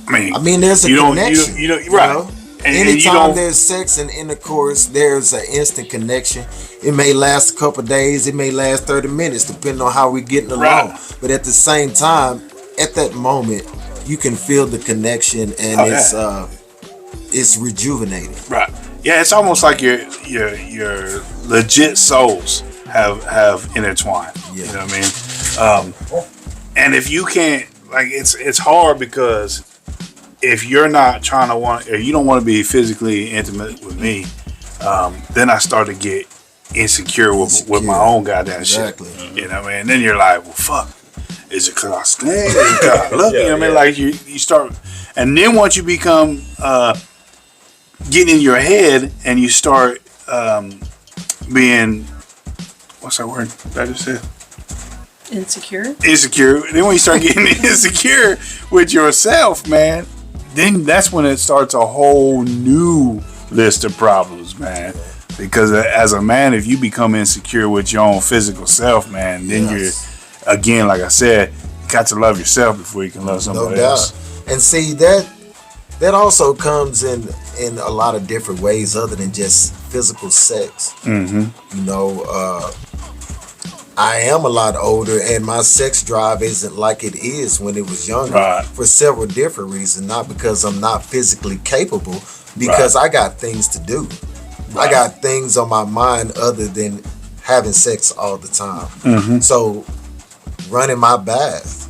I mean, there's a connection. You don't, right. You know? And anytime there's sex and intercourse, there's an instant connection. It may last a couple of days, it may last 30 minutes, depending on how we're getting along. Right. But at the same time, at that moment, you can feel the connection, and it's rejuvenating. Right. Yeah, it's almost like your legit souls have intertwined. Yeah. You know what I mean? And if you can't, like, it's hard because if you're not trying to or you don't want to be physically intimate with me, then I start to get insecure with my own goddamn shit. You know what I mean? And then you're like, well, fuck. Is it because I stand? Is it because I love you? You know what I mean? Like you start, and then once you become getting in your head and you start being, what's that word that I just said? Insecure. Then when you start getting insecure with yourself, man, then that's when it starts a whole new list of problems, man. Because as a man, if you become insecure with your own physical self, man, then you're, again, like I said, you got to love yourself before you can love somebody else. And see, that also comes in a lot of different ways other than just physical sex. You know, I am a lot older, and my sex drive isn't like it is when it was younger, for several different reasons. Not because I'm not physically capable, because I got things to do. I got things on my mind other than having sex all the time. So, running my bath.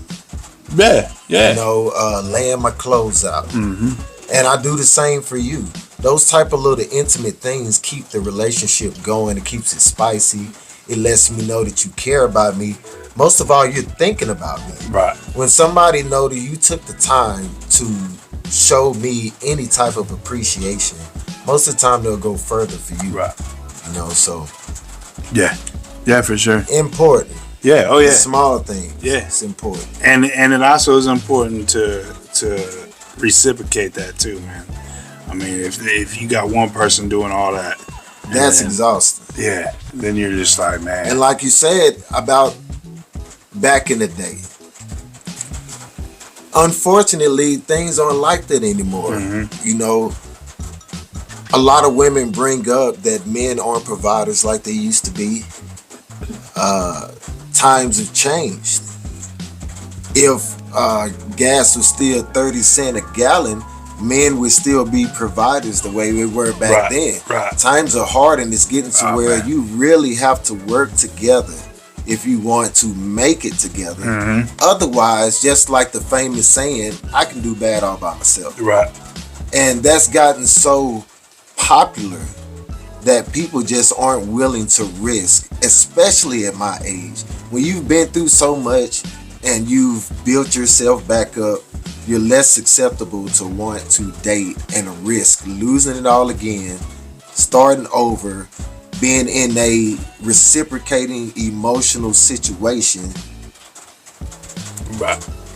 Yeah. You know, laying my clothes out. And I do the same for you. Those type of little intimate things keep the relationship going. It keeps it spicy. It lets me know that you care about me. Most of all, you're thinking about me. Right. When somebody know that you took the time to show me any type of appreciation, most of the time they'll go further for you. Right. You know, so. Yeah, for sure. Important. Yeah. Oh yeah. The small thing. Yeah. It's important. And it also is important to reciprocate that too, man. I mean, if you got one person doing all that, that's exhausting. Yeah. Then you're just like, man. And like you said about back in the day, unfortunately, things aren't like that anymore. You know, a lot of women bring up that men aren't providers like they used to be. Times have changed. If gas was still 30 cents a gallon, men would still be providers the way we were back then. Times are hard, and it's getting to where you really have to work together if you want to make it together. Otherwise, just like the famous saying, I can do bad all by myself. And that's gotten so popular that people just aren't willing to risk, especially at my age. When you've been through so much and you've built yourself back up, you're less susceptible to want to date and risk losing it all again, starting over, being in a reciprocating emotional situation.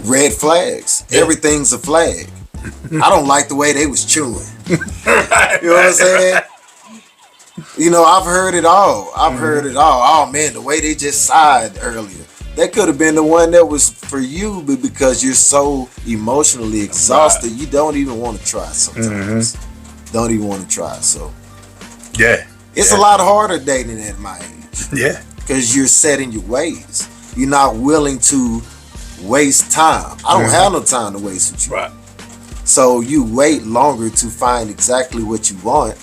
Red flags. Everything's a flag. I don't like the way they was chewing. You know what I'm saying? You know, I've heard it all. Oh man, the way they just sighed earlier. That could have been the one that was for you, but because you're so emotionally exhausted, you don't even want to try sometimes. Don't even want to try. So, it's a lot harder dating at my age. Because you're set in your ways. You're not willing to waste time. I don't have no time to waste with you. So you wait longer to find exactly what you want,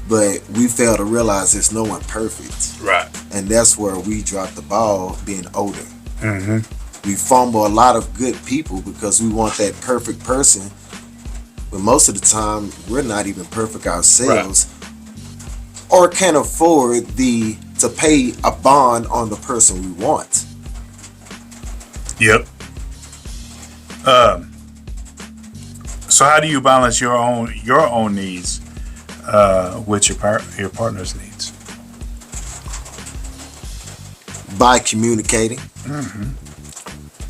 but we fail to realize there's no one perfect. Right. And that's where we drop the ball being older. Mm-hmm. We fumble a lot of good people because we want that perfect person. But most of the time, we're not even perfect ourselves, or can afford to pay a bond on the person we want. Yep. So how do you balance your own needs with your partner's needs? By communicating. Mm-hmm.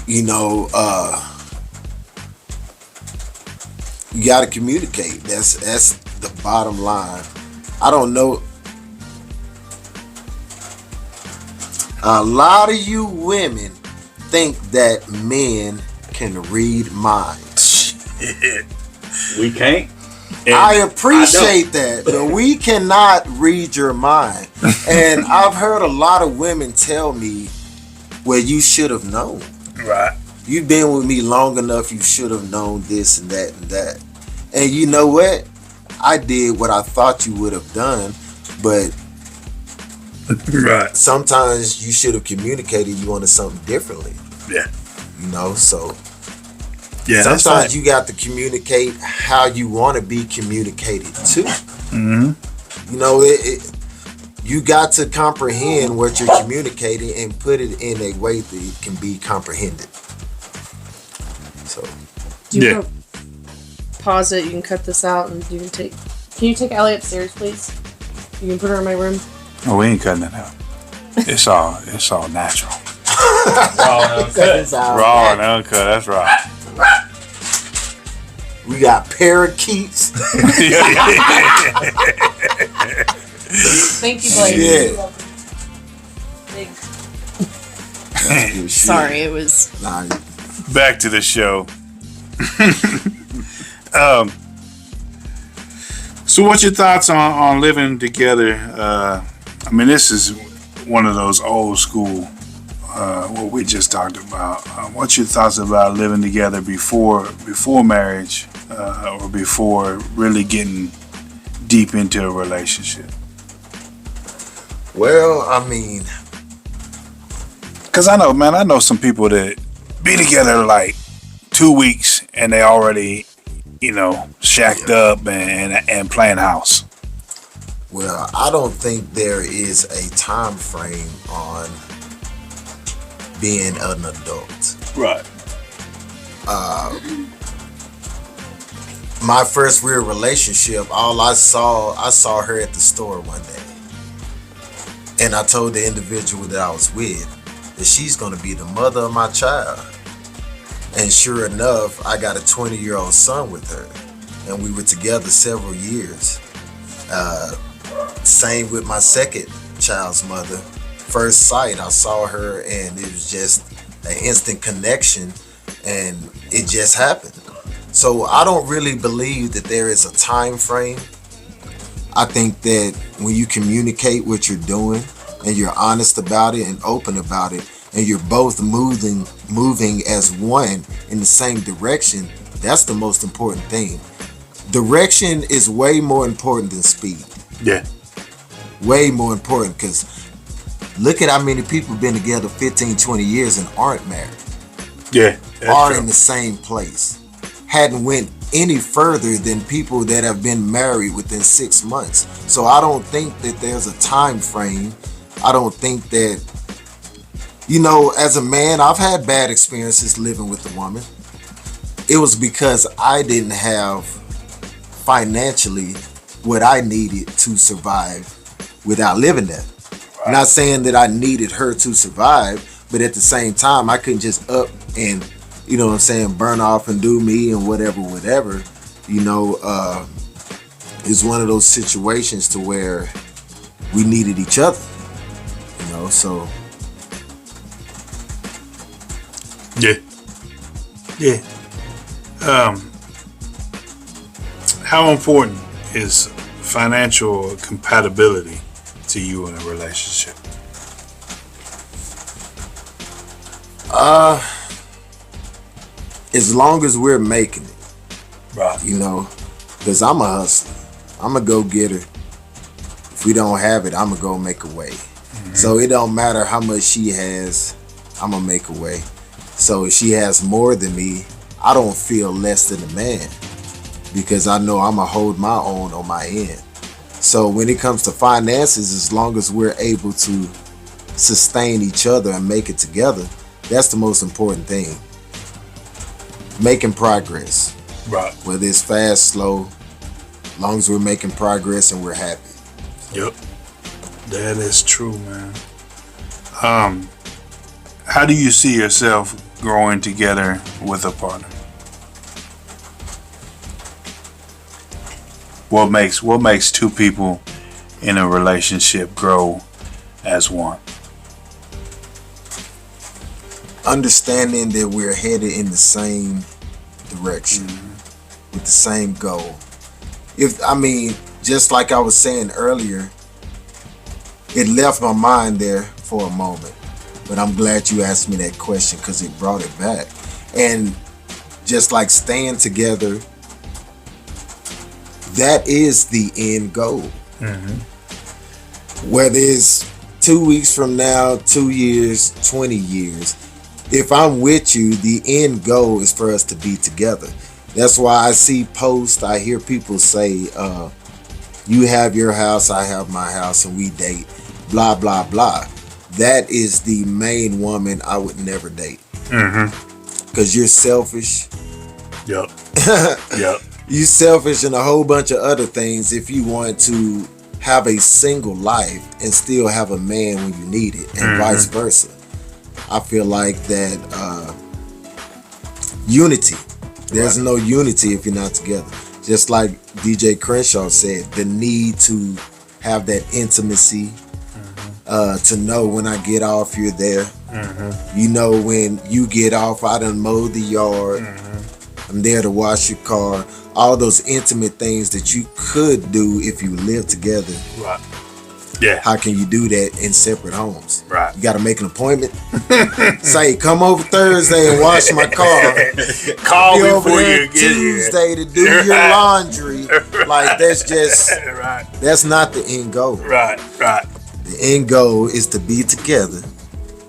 You know, you got to communicate. That's the bottom line. I don't know. A lot of you women think that men can read minds. We can't. I appreciate that, but we cannot read your mind. And I've heard a lot of women tell me, well, you should have known. Right. You've been with me long enough, you should have known this and that and that. And you know what? I did what I thought you would have done, but right. sometimes you should have communicated you wanted something differently. Yeah. You know, so yeah. Sometimes you got to communicate how you want to be communicated to. Mm-hmm. You know, you got to comprehend what you're communicating and put it in a way that it can be comprehended. So, do you want to pause it? You can cut this out, and you can take. Can you take Allie upstairs, please? You can put her in my room. Oh, we ain't cutting it out. It's all natural. Raw and uncut. Raw and uncut. That's right. We got parakeets. Thank you, Blake. Yeah. Sorry, it was. Nah, Back to the show. So what's your thoughts on living together? I mean, this is one of those old school, what we just talked about. What's your thoughts about living together before marriage, or before really getting deep into a relationship? well, I mean, Because I know some people that be together like 2 weeks and they already, shacked up and playing house. well, I don't think there is a time frame on being an adult. Right. My first real relationship, I saw her at the store one day. And I told the individual that I was with that she's going to be the mother of my child. And sure enough, I got a 20-year-old son with her. And we were together several years. Same with my second child's mother. First sight, I saw her and it was just an instant connection and it just happened. So I don't really believe that there is a time frame. I think that when you communicate what you're doing and you're honest about it and open about it, and you're both moving as one in the same direction, that's the most important thing. Direction is way more important than speed. Yeah. Way more important, because look at how many people have been together 15, 20 years and aren't married. Yeah. Are in the same place. Hadn't went any further than people that have been married within 6 months. So I don't think that there's a time frame. I don't think that, as a man, I've had bad experiences living with a woman. It was because I didn't have financially what I needed to survive without living there. Right. Not saying that I needed her to survive, but at the same time, I couldn't just up and, burn off and do me and whatever. It's one of those situations to where we needed each other, so. Yeah. How important is financial compatibility to you in a relationship? As long as we're making it. Right. You know, because I'm a hustler. I'm a go-getter. If we don't have it, I'm going to go make a way. So it don't matter how much she has, I'm going to make a way. So if she has more than me, I don't feel less than a man because I know I'm going to hold my own on my end. So when it comes to finances, as long as we're able to sustain each other and make it together, that's the most important thing. Making progress. Right. Whether it's fast, slow, as long as we're making progress and we're happy. Yep. That is true, man. How do you see yourself growing together with a partner? What makes two people in a relationship grow as one? Understanding that we're headed in the same direction with the same goal. Just like I was saying earlier, it left my mind there for a moment, but I'm glad you asked me that question because it brought it back. And just like staying together, that is the end goal. Whether it's 2 weeks from now, 2 years, 20 years, if I'm with you, the end goal is for us to be together. That's why I see posts, I hear people say, you have your house, I have my house, and we date, blah, blah, blah. That is the main woman I would never date. Because you're selfish. Yep. Yep. You selfish and a whole bunch of other things if you want to have a single life and still have a man when you need it, and vice versa. I feel like that unity. There's no unity if you're not together. Just like DJ Crenshaw said, the need to have that intimacy, to know when I get off, you're there. You know when you get off, I done mowed the yard. I'm there to wash your car. All those intimate things that you could do if you live together. Right. Yeah. How can you do that in separate homes? Right. You got to make an appointment. Say, come over Thursday and wash my car. Call me over before there you get Tuesday to do your laundry. Like that's just Right. that's not the end goal. Right. Right. The end goal is to be together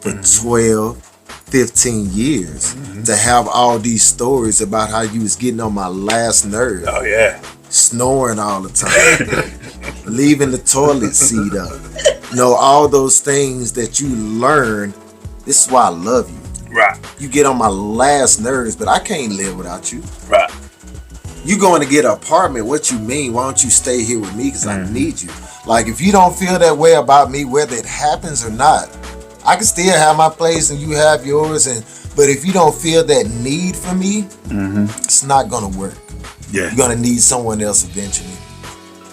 for 12, 15 years to have all these stories about how you was getting on my last nerve. Oh yeah. Snoring all the time, leaving the toilet seat up. You know, all those things that you learn. This is why I love you. Right. You get on my last nerves, but I can't live without you. Right. You going to get an apartment, what you mean? Why don't you stay here with me? Because I need you. Like, if you don't feel that way about me, whether it happens or not, I can still have my place and you have yours. But if you don't feel that need for me, it's not going to work. Yeah. You're going to need someone else eventually.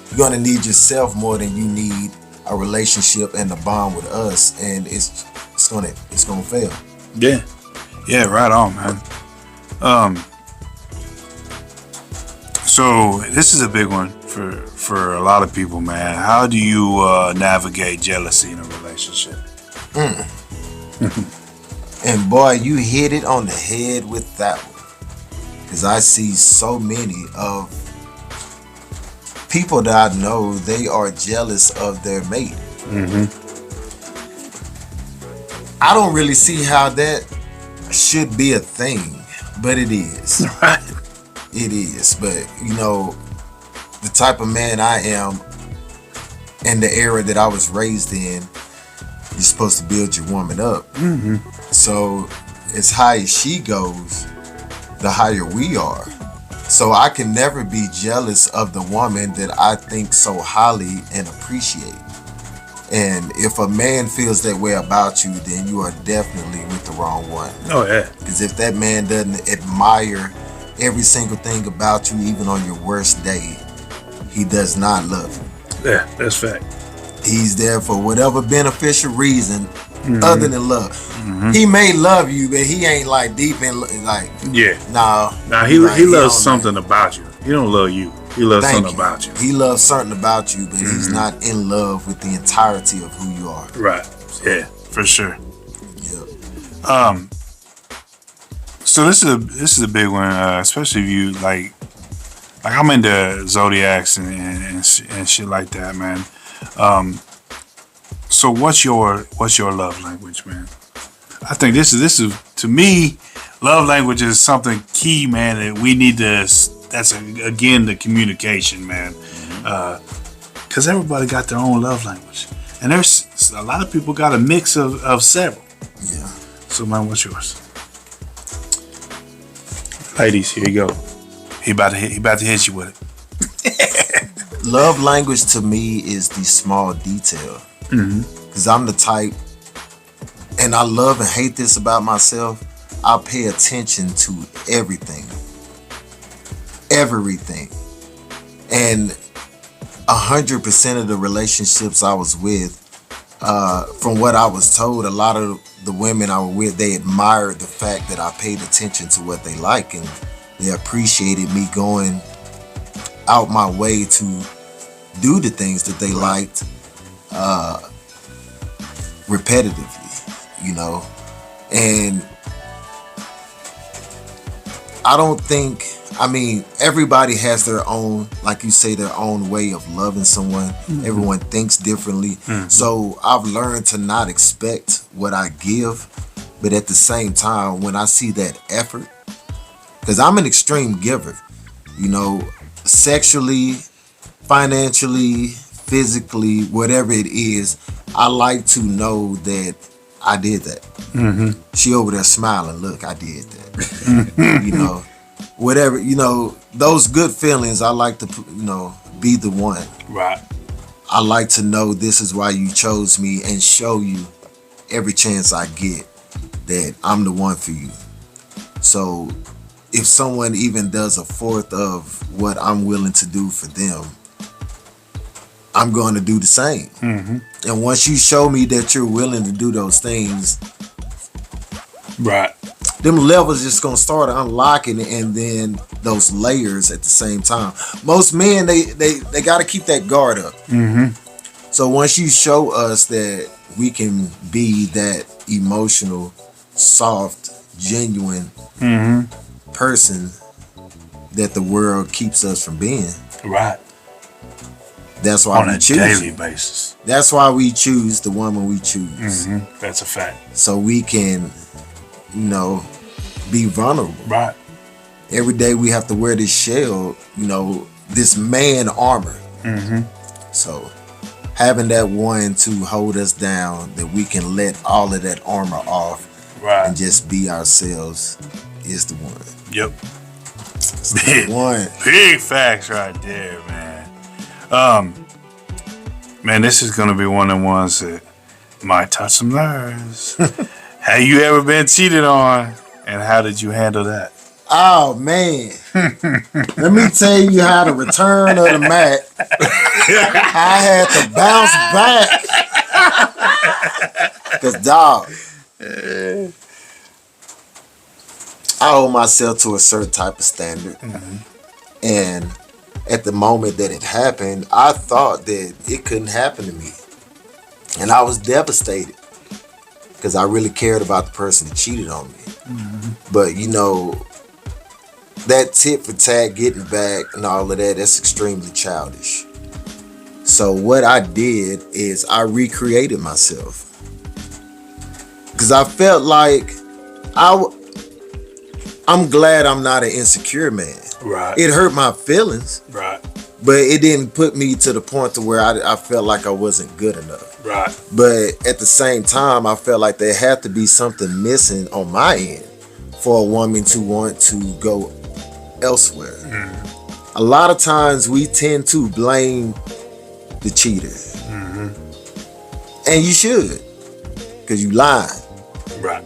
You're going to need yourself more than you need a relationship and a bond with us. And it's going to fail. Yeah. Yeah, right on, man. So this is a big one for a lot of people, man. How do you navigate jealousy in a relationship? And boy, you hit it on the head with that one. Because I see so many of people that I know, they are jealous of their mate. I don't really see how that should be a thing, but it is. Right. It is. But, you know, the type of man I am and the era that I was raised in, you're supposed to build your woman up. So as high as she goes, the higher we are. So I can never be jealous of the woman that I think so highly and appreciate. And if a man feels that way about you, then you are definitely with the wrong one. Oh yeah. Because if that man doesn't admire every single thing about you, even on your worst day, he does not love you. Yeah, that's fact. He's there for whatever beneficial reason other than love. He may love you, but he ain't like deep in like. Yeah. Nah. He like, loves don't something about you. He don't love you. He loves Thank something you. about you. He loves something about you, but he's not in love with the entirety of who you are. Right. Yeah, for sure. Yeah. So this is a big one, especially if you like like I'm into zodiacs and shit like that, man. So what's your love language, man? I think this is to me, love language is something key, man. That we need to. That's again the communication, man. Because everybody got their own love language, and there's a lot of people got a mix of several. Yeah. So, man, what's yours? Ladies, here you go. He about to hit you with it. Love language to me is the small detail. Because I'm the type, and I love and hate this about myself, I pay attention to everything. Everything. And 100% of the relationships I was with, from what I was told, a lot of the women I was with, they admired the fact that I paid attention to what they like, and they appreciated me going out my way to do the things that they liked repetitively, you know. And I don't think, I mean, everybody has their own, like you say, their own way of loving someone. Everyone thinks differently. So I've learned to not expect what I give, but at the same time, when I see that effort, because I'm an extreme giver, you know, sexually, financially, physically, whatever it is, I like to know that I did that. She over there smiling, look, I did that. You know, whatever, you know, those good feelings, I like to, you know, be the one. Right. I like to know this is why you chose me, and show you every chance I get that I'm the one for you. So if someone even does a fourth of what I'm willing to do for them, I'm going to do the same. And once you show me that you're willing to do those things, Right. them levels just gonna start unlocking, and then those layers at the same time. Most men, they got to keep that guard up. So once you show us that we can be that emotional, soft, genuine person that the world keeps us from being, Right. that's why On we a choose. daily basis. That's why we choose the woman we choose. That's a fact. So we can, you know, be vulnerable. Right. Every day we have to wear this shell, you know, this man armor. So having that one to hold us down, that we can let all of that armor off Right. and just be ourselves, is the one. Yep. It's the one. Big facts right there, man. Man, this is gonna be one of the ones that might touch some nerves. Have you ever been cheated on, and how did you handle that? Oh man. Let me tell you how the return of the Mac. I had to bounce back. Cause dog, I hold myself to a certain type of standard. And at the moment that it happened, I thought that it couldn't happen to me. And I was devastated, because I really cared about the person that cheated on me. But you know, that tit for tat, getting back and all of that, that's extremely childish. So what I did is I recreated myself. Because I felt like I'm glad I'm not an insecure man. Right. It hurt my feelings, Right. but it didn't put me to the point to where I felt like I wasn't good enough. Right. But at the same time, I felt like there had to be something missing on my end for a woman to want to go elsewhere. A lot of times we tend to blame the cheater. And you should, because you lied Right.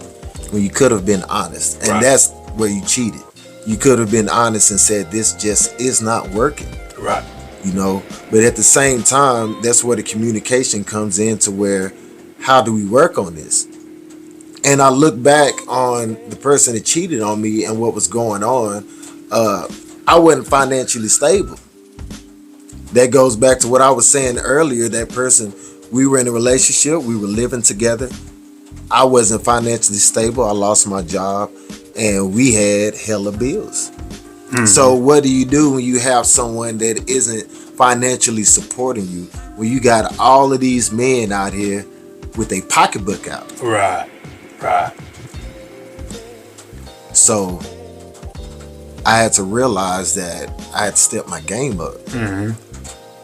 when you could have been honest. And Right. that's where you cheated. You could have been honest and said, this just is not working. Right. You know, but at the same time, that's where the communication comes in, to where, how do we work on this? And I look back on the person that cheated on me and what was going on. I wasn't financially stable. That goes back to what I was saying earlier. That person, we were in a relationship, we were living together. I wasn't financially stable. I lost my job, and we had hella bills. So what do you do when you have someone that isn't financially supporting you? When you got all of these men out here with a pocketbook out. Right. So I had to realize that I had to step my game up.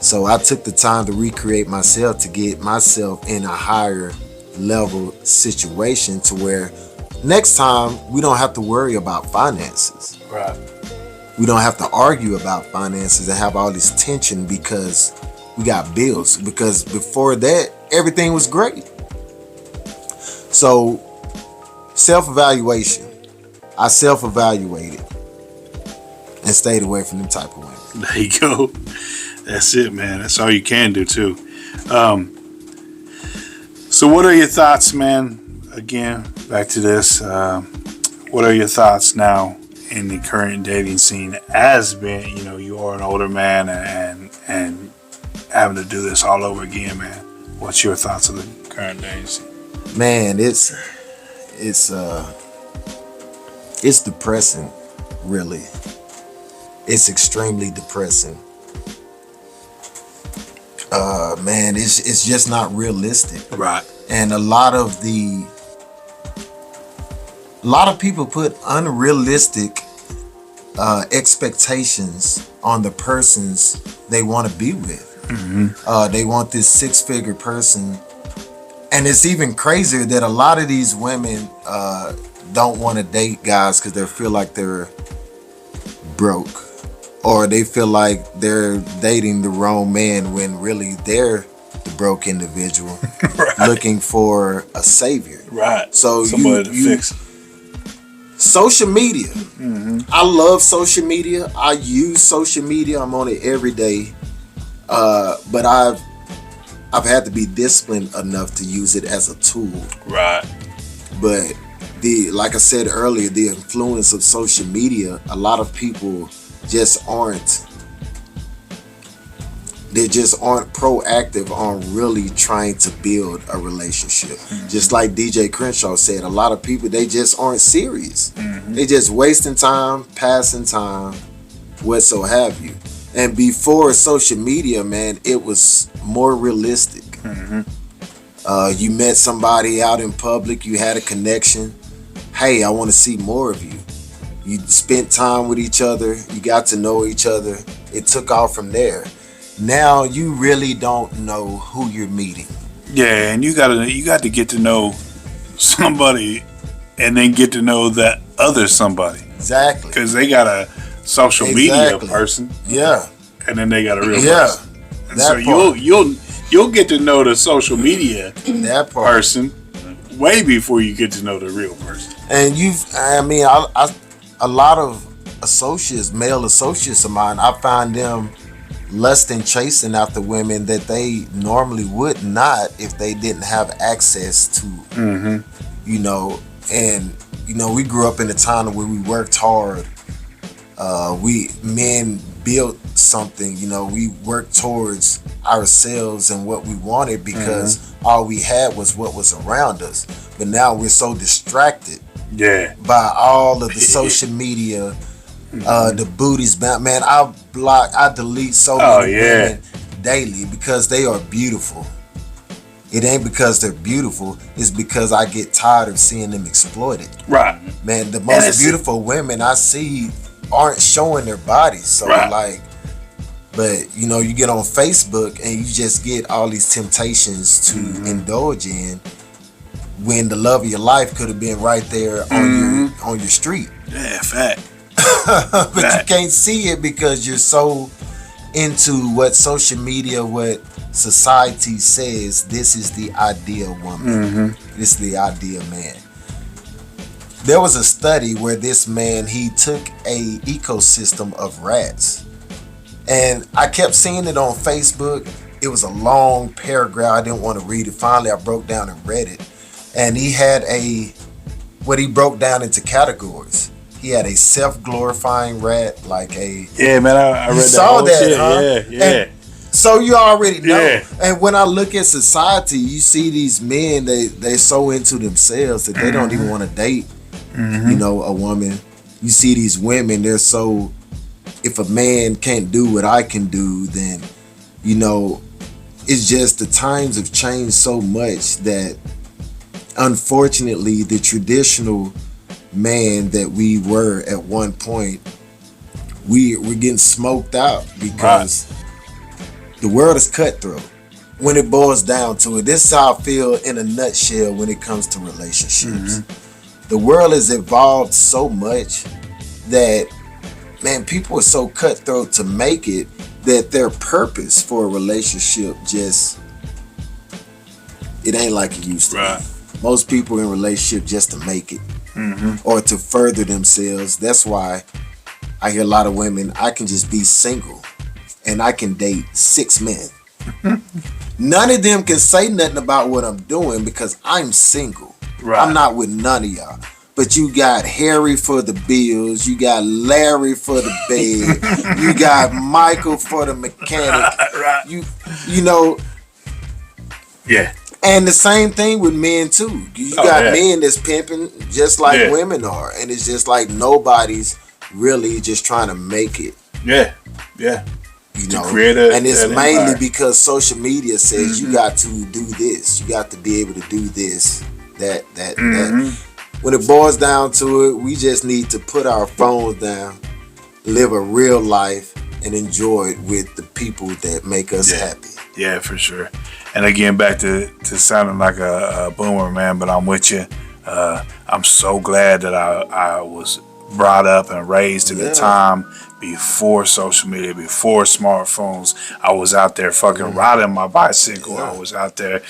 So I took the time to recreate myself to get myself in a higher level situation to where next time we don't have to worry about finances. Right. We don't have to argue about finances and have all this tension because we got bills. Because before that, everything was great. So, self-evaluation. I self-evaluated and stayed away from them type of women. There you go. That's it, man. That's all you can do, too. So what are your thoughts, man? Again, back to this. What are your thoughts now in the current dating scene as being, you are an older man and having to do this all over again, man? What's your thoughts of the current dating scene? Man, it's depressing, really. It's extremely depressing. Man, it's just not realistic. Right. And a lot of people put unrealistic expectations on the persons they want to be with. They want this 6-figure person. And it's even crazier that a lot of these women don't want to date guys because they feel like they're broke. Or they feel like they're dating the wrong man when really they're the broke individual Right. looking for a savior. Right. So somebody to fix it. Social media. I love social media. I use social media. I'm on it every day. But I've had to be disciplined enough to use it as a tool. Right. But like I said earlier, the influence of social media, a lot of people just aren't proactive on really trying to build a relationship. Just like DJ Crenshaw said, a lot of people, they just aren't serious. They just wasting time, passing time, what so have you. And before social media, man, it was more realistic. You met somebody out in public, you had a connection. Hey, I want to see more of you. You spent time with each other. You got to know each other. It took off from there. Now you really don't know who you're meeting. Yeah, and you got to get to know somebody, and then get to know that other somebody. Exactly. Because they got a social media person. Yeah. And then they got a real Yeah. person. And so you'll get to know the social media that part. person way before you get to know the real person. And a lot of associates, male associates of mine, I find them lust and chasing after women that they normally would not if they didn't have access to, and we grew up in a time where we worked hard. Men built something, we worked towards ourselves and what we wanted because all we had was what was around us. But now we're so distracted by all of the social media, the booties, man. I delete so many women daily because they are beautiful. It ain't because they're beautiful, it's because I get tired of seeing them exploited. Right. Man, the most beautiful women I see aren't showing their bodies. So but you get on Facebook and you just get all these temptations to indulge in when the love of your life could have been right there on your street. Yeah, fact. But you can't see it because you're so into what social media, what society says, this is the ideal woman. This is the ideal man. There was a study where this man, he took a ecosystem of rats. And I kept seeing it on Facebook. It was a long paragraph. I didn't want to read it. Finally, I broke down and read it. And he had what he broke down into categories. He had a self-glorifying rat, like a... Yeah, man, I read that. Saw that, shit. huh? Yeah. And so you already know. Yeah. And when I look at society, you see these men, they're so into themselves that they don't even want to date, a woman. You see these women, they're so if a man can't do what I can do, then, you know, it's just the times have changed so much that unfortunately the traditional man that we were at one point, we're getting smoked out because the world is cutthroat. When it boils down to it, this is how I feel in a nutshell when it comes to relationships. The world has evolved so much that, man, people are so cutthroat to make it that their purpose for a relationship just, it ain't like it used to be. Most people in a relationship just to make it or to further themselves. That's why I hear a lot of women, I can just be single and I can date 6 men. None of them can say nothing about what I'm doing because I'm single. I'm not with none of y'all. But you got Harry for the bills, you got Larry for the bed, you got Michael for the mechanic. You know. Yeah. And the same thing with men too. You got men that's pimping just like women are. And it's just like nobody's really just trying to make it. Yeah. You know, and it's mainly because social media says you got to do this. You got to be able to do this, that. When it boils down to it, we just need to put our phones down, live a real life, and enjoy it with the people that make us happy. Yeah, for sure. And again, back to sounding like a boomer, man, but I'm with you. I'm so glad that I was brought up and raised at a time before social media, before smartphones. I was out there fucking riding my bicycle. I was out there,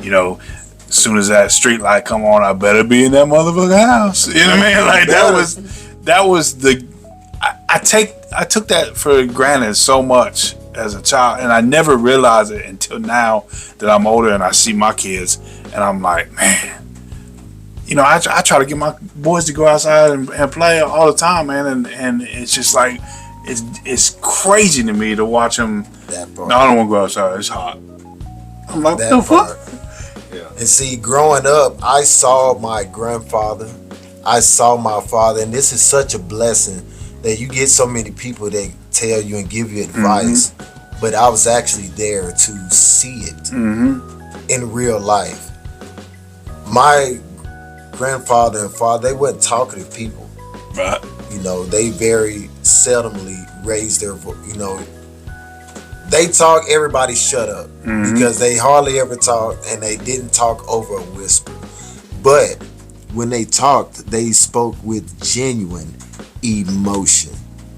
you know, as soon as that street light come on, I better be in that motherfucking house. You know what I mean? Like that was the I took that for granted so much as a child, and I never realized it until now that I'm older and I see my kids, and I'm like, man, you know, I try to get my boys to go outside and play all the time, man, and it's just like it's crazy to me to watch them. No, I don't want to go outside. It's hot. I'm like, what the fuck? Yeah. And see, growing up, I saw my grandfather, I saw my father, and this is such a blessing that you get so many people that tell you and give you advice, but I was actually there to see it in real life. My grandfather and father, they weren't talkative people. Right. You know, they very seldomly raised their voice. You know, they talk, everybody shut up because they hardly ever talk, and they didn't talk over a whisper. But when they talked, they spoke with genuine emotion.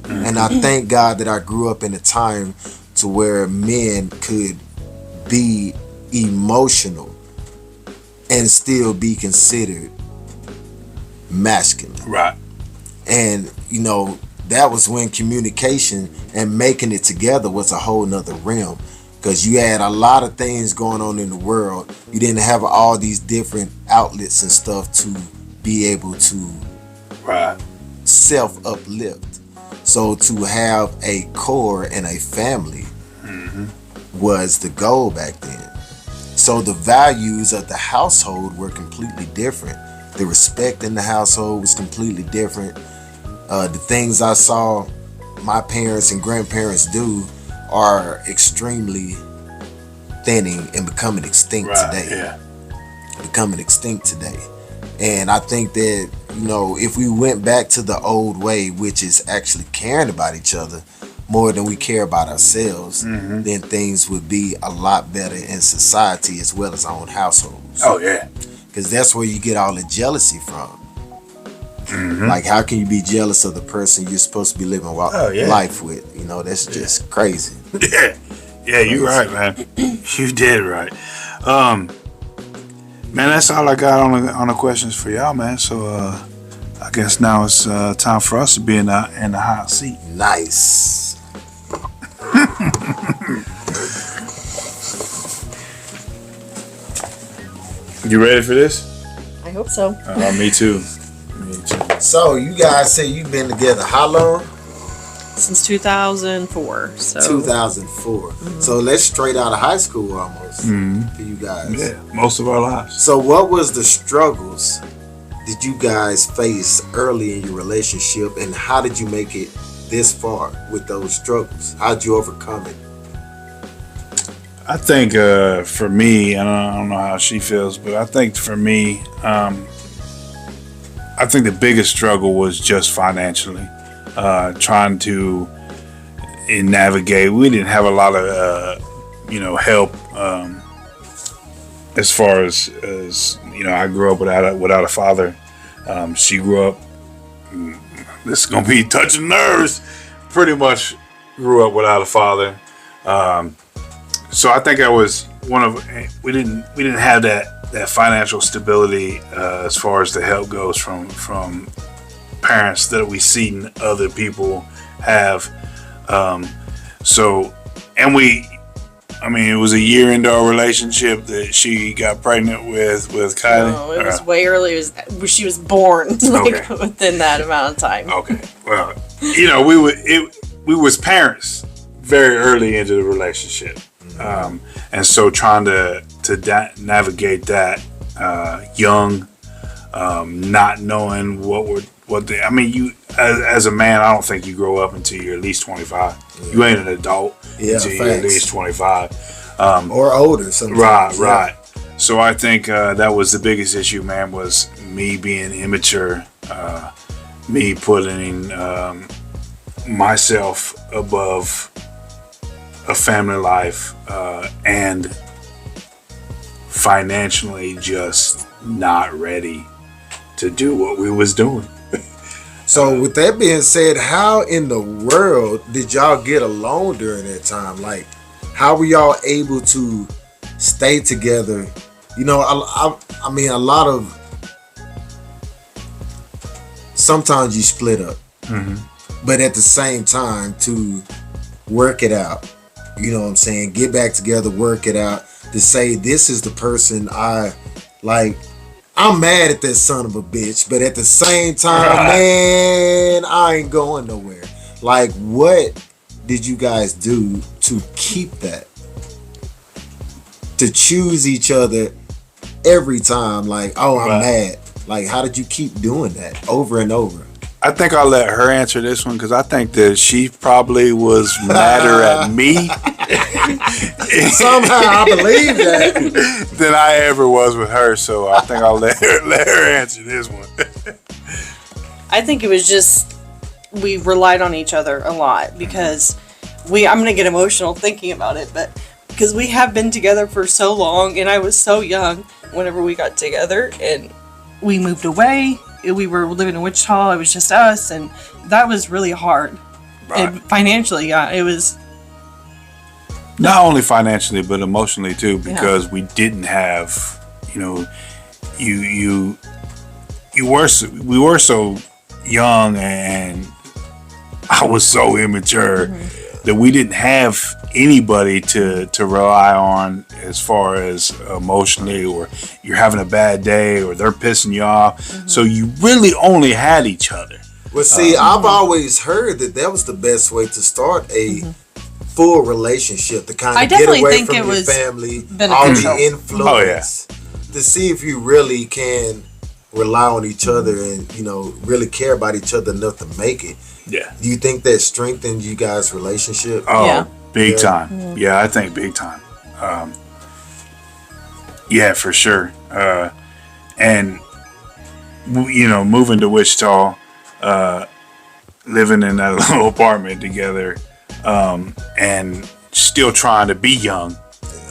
And I thank God that I grew up in a time to where men could be emotional and still be considered masculine. Right. And, you know, that was when communication and making it together was a whole nother realm, because you had a lot of things going on in the world. You didn't have all these different outlets and stuff to be able to self-uplift. So to have a core and a family was the goal back then. So the values of the household were completely different. The respect in the household was completely different. The things I saw my parents and grandparents do are extremely thinning and becoming extinct today. Yeah. Becoming extinct today. And I think that, you know, if we went back to the old way, which is actually caring about each other more than we care about ourselves, then things would be a lot better in society as well as our own households. Oh, yeah. Because that's where you get all the jealousy from. Like, how can you be jealous of the person you're supposed to be living life with? You know, that's just crazy. Yeah, you're right, man. You did right. Man, that's all I got on the questions for y'all, man. So I guess now it's time for us to be in the hot seat. Nice. You ready for this? I hope so. Me too. So you guys say you've been together how long? Since 2004. So 2004. So that's straight out of high school almost for you guys. Yeah, most of our lives. So what was the struggles did you guys face early in your relationship, and how did you make it this far with those struggles? How'd you overcome it? I think for me, and I don't know how she feels, but I think for me, I think the biggest struggle was just financially, trying to navigate. We didn't have a lot of, help as far as I grew up without a father. She grew up. This is gonna be touching nerves. Pretty much grew up without a father. So I think I was we didn't have that financial stability as far as the help goes from parents that we see other people have. It was a year into our relationship that she got pregnant with Kylie. No, it was way early. She was born within that amount of time. Okay. Well, we was parents very early into the relationship. And so trying to navigate that young, not knowing you as a man, I don't think you grow up until you're at least 25. Yeah. You ain't an adult until you're at least 25. Or older sometimes. Right. So I think that was the biggest issue, man, was me being immature, me putting myself above a family life, and financially just not ready to do what we was doing. So with that being said, how in the world did y'all get along during that time? Like, how were y'all able to stay together? A lot of sometimes you split up, but at the same time to work it out. You know what I'm saying? Get back together, work it out. To say this is the person I like. I'm mad at that son of a bitch, but at the same time, man, I ain't going nowhere. Like, what did you guys do to keep that? To choose each other every time, like, oh, I'm mad. Like, how did you keep doing that over and over? I think I'll let her answer this one because I think that she probably was madder at me. Somehow I believe that. Than I ever was with her. So I think I'll let her answer this one. I think it was just we relied on each other a lot because I'm going to get emotional thinking about it, but because we have been together for so long and I was so young whenever we got together and we moved away. We were living in Wichita. It was just us, and that was really hard. Right. And financially, it was. Not only financially, but emotionally too, because we didn't have, we were so young, and I was so immature that we didn't have anybody to rely on as far as emotionally, or you're having a bad day or they're pissing you off. So you really only had each other. Well, see, I've always heard that was the best way to start a full relationship, to kind of get away from your family, all the influence, to see if you really can rely on each other and, really care about each other enough to make it. Yeah. Do you think that strengthened you guys' relationship? Oh, big time. Yeah, I think big time. For sure. And, moving to Wichita, living in that little apartment together, and still trying to be young,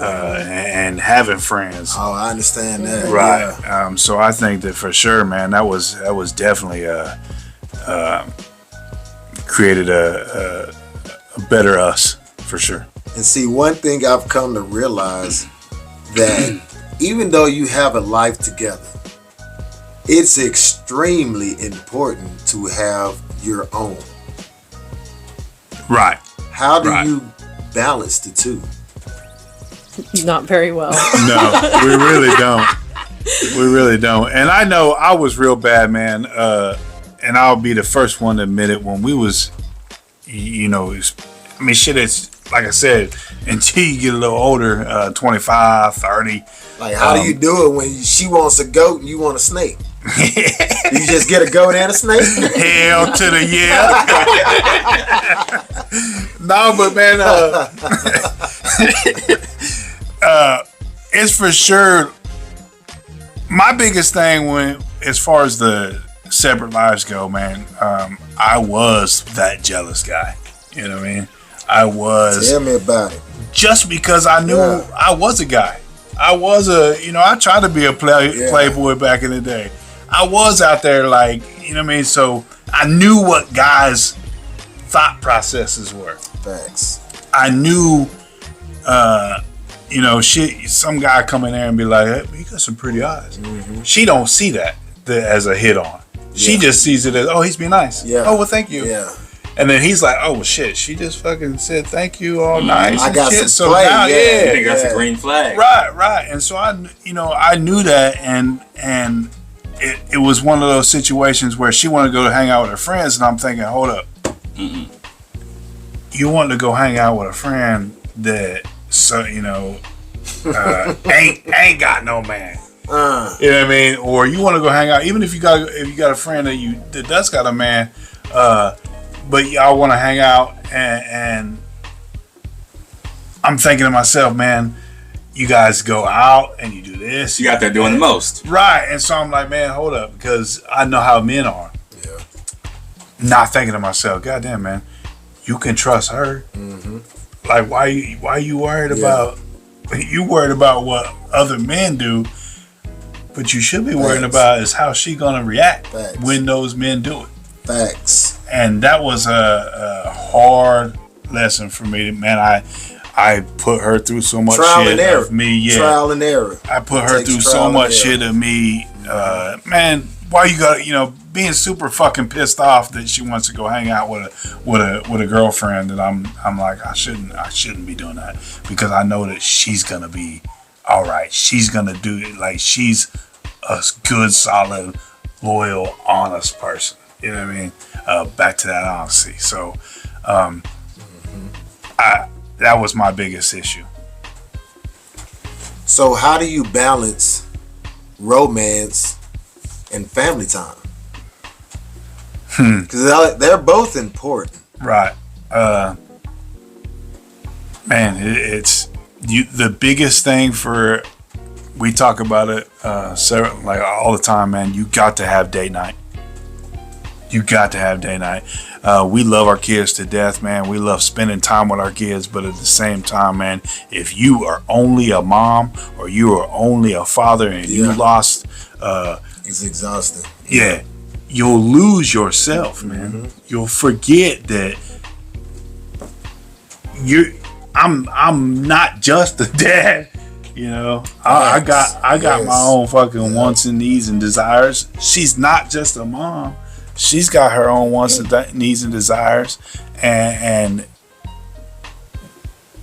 and having friends. Oh, I understand that. Right. Yeah. So I think that for sure, man, that was definitely created a better us, for sure. And see, one thing I've come to realize, that even though you have a life together, it's extremely important to have your own. Right. How do you balance the two? Not very well. No, we really don't. We really don't. And I know I was real bad, man. And I'll be the first one to admit it. When we was, it's like I said, until you get a little older, 25, 30. Like, how do you do it when she wants a goat and you want a snake? You just get a goat and a snake? Hell to the yeah. No, but man, it's for sure. My biggest thing as far as the separate lives go, man, I was that jealous guy. You know what I mean? I was. Tell me about it. Just because I knew I was a guy. I was I tried to be a playboy back in the day. I was out there like, you know what I mean? So I knew what guys' thought processes were. Facts. I knew, some guy come in there and be like, hey, you got some pretty eyes. Mm-hmm. She don't see that as a hit on. She just sees it as, oh, he's being nice. Yeah. Oh, well, thank you. Yeah. And then he's like, oh, well, shit, she just fucking said thank you, all nice. I got shit. some play. I think that's a green flag. Right. And so I knew that, and it was one of those situations where she wanted to go hang out with her friends, and I'm thinking, hold up. Mm-mm. You want to go hang out with a friend that, ain't got no man. You know what I mean? Or you want to go hang out, even if you got a friend that does got a man, but y'all want to hang out, and I'm thinking to myself, man, you guys go out and you do this. You got there doing the most. Right. And so I'm like, man, hold up, because I know how men are. Yeah. Not thinking to myself, goddamn, man, you can trust her. Mm-hmm. Like, why you worried about? You worried about what other men do, but you should be worried about is how she gonna react when those men do it. Facts. And that was a hard lesson for me, man. I put her through so much shit of me. Yeah, trial and error. I put her through so much shit of me. Man, why you got being super fucking pissed off that she wants to go hang out with a girlfriend, and I'm like, I shouldn't be doing that, because I know that she's gonna be all right. She's gonna do it like she's a good, solid, loyal, honest person. You know what I mean? Back to that honesty. So, that was my biggest issue. So how do you balance romance and family time? Because they're both important. Right. Man, it's the biggest thing for, we talk about it like all the time, man. You got to have date night. You got to have date night. We love our kids to death, man. We love spending time with our kids, but at the same time, man, if you are only a mom or you are only a father and you lost, it's exhausting. Yeah, you'll lose yourself, man. Mm-hmm. You'll forget that I'm not just a dad. I got my own fucking wants and needs and desires. She's not just a mom. She's got her own wants and needs and desires, and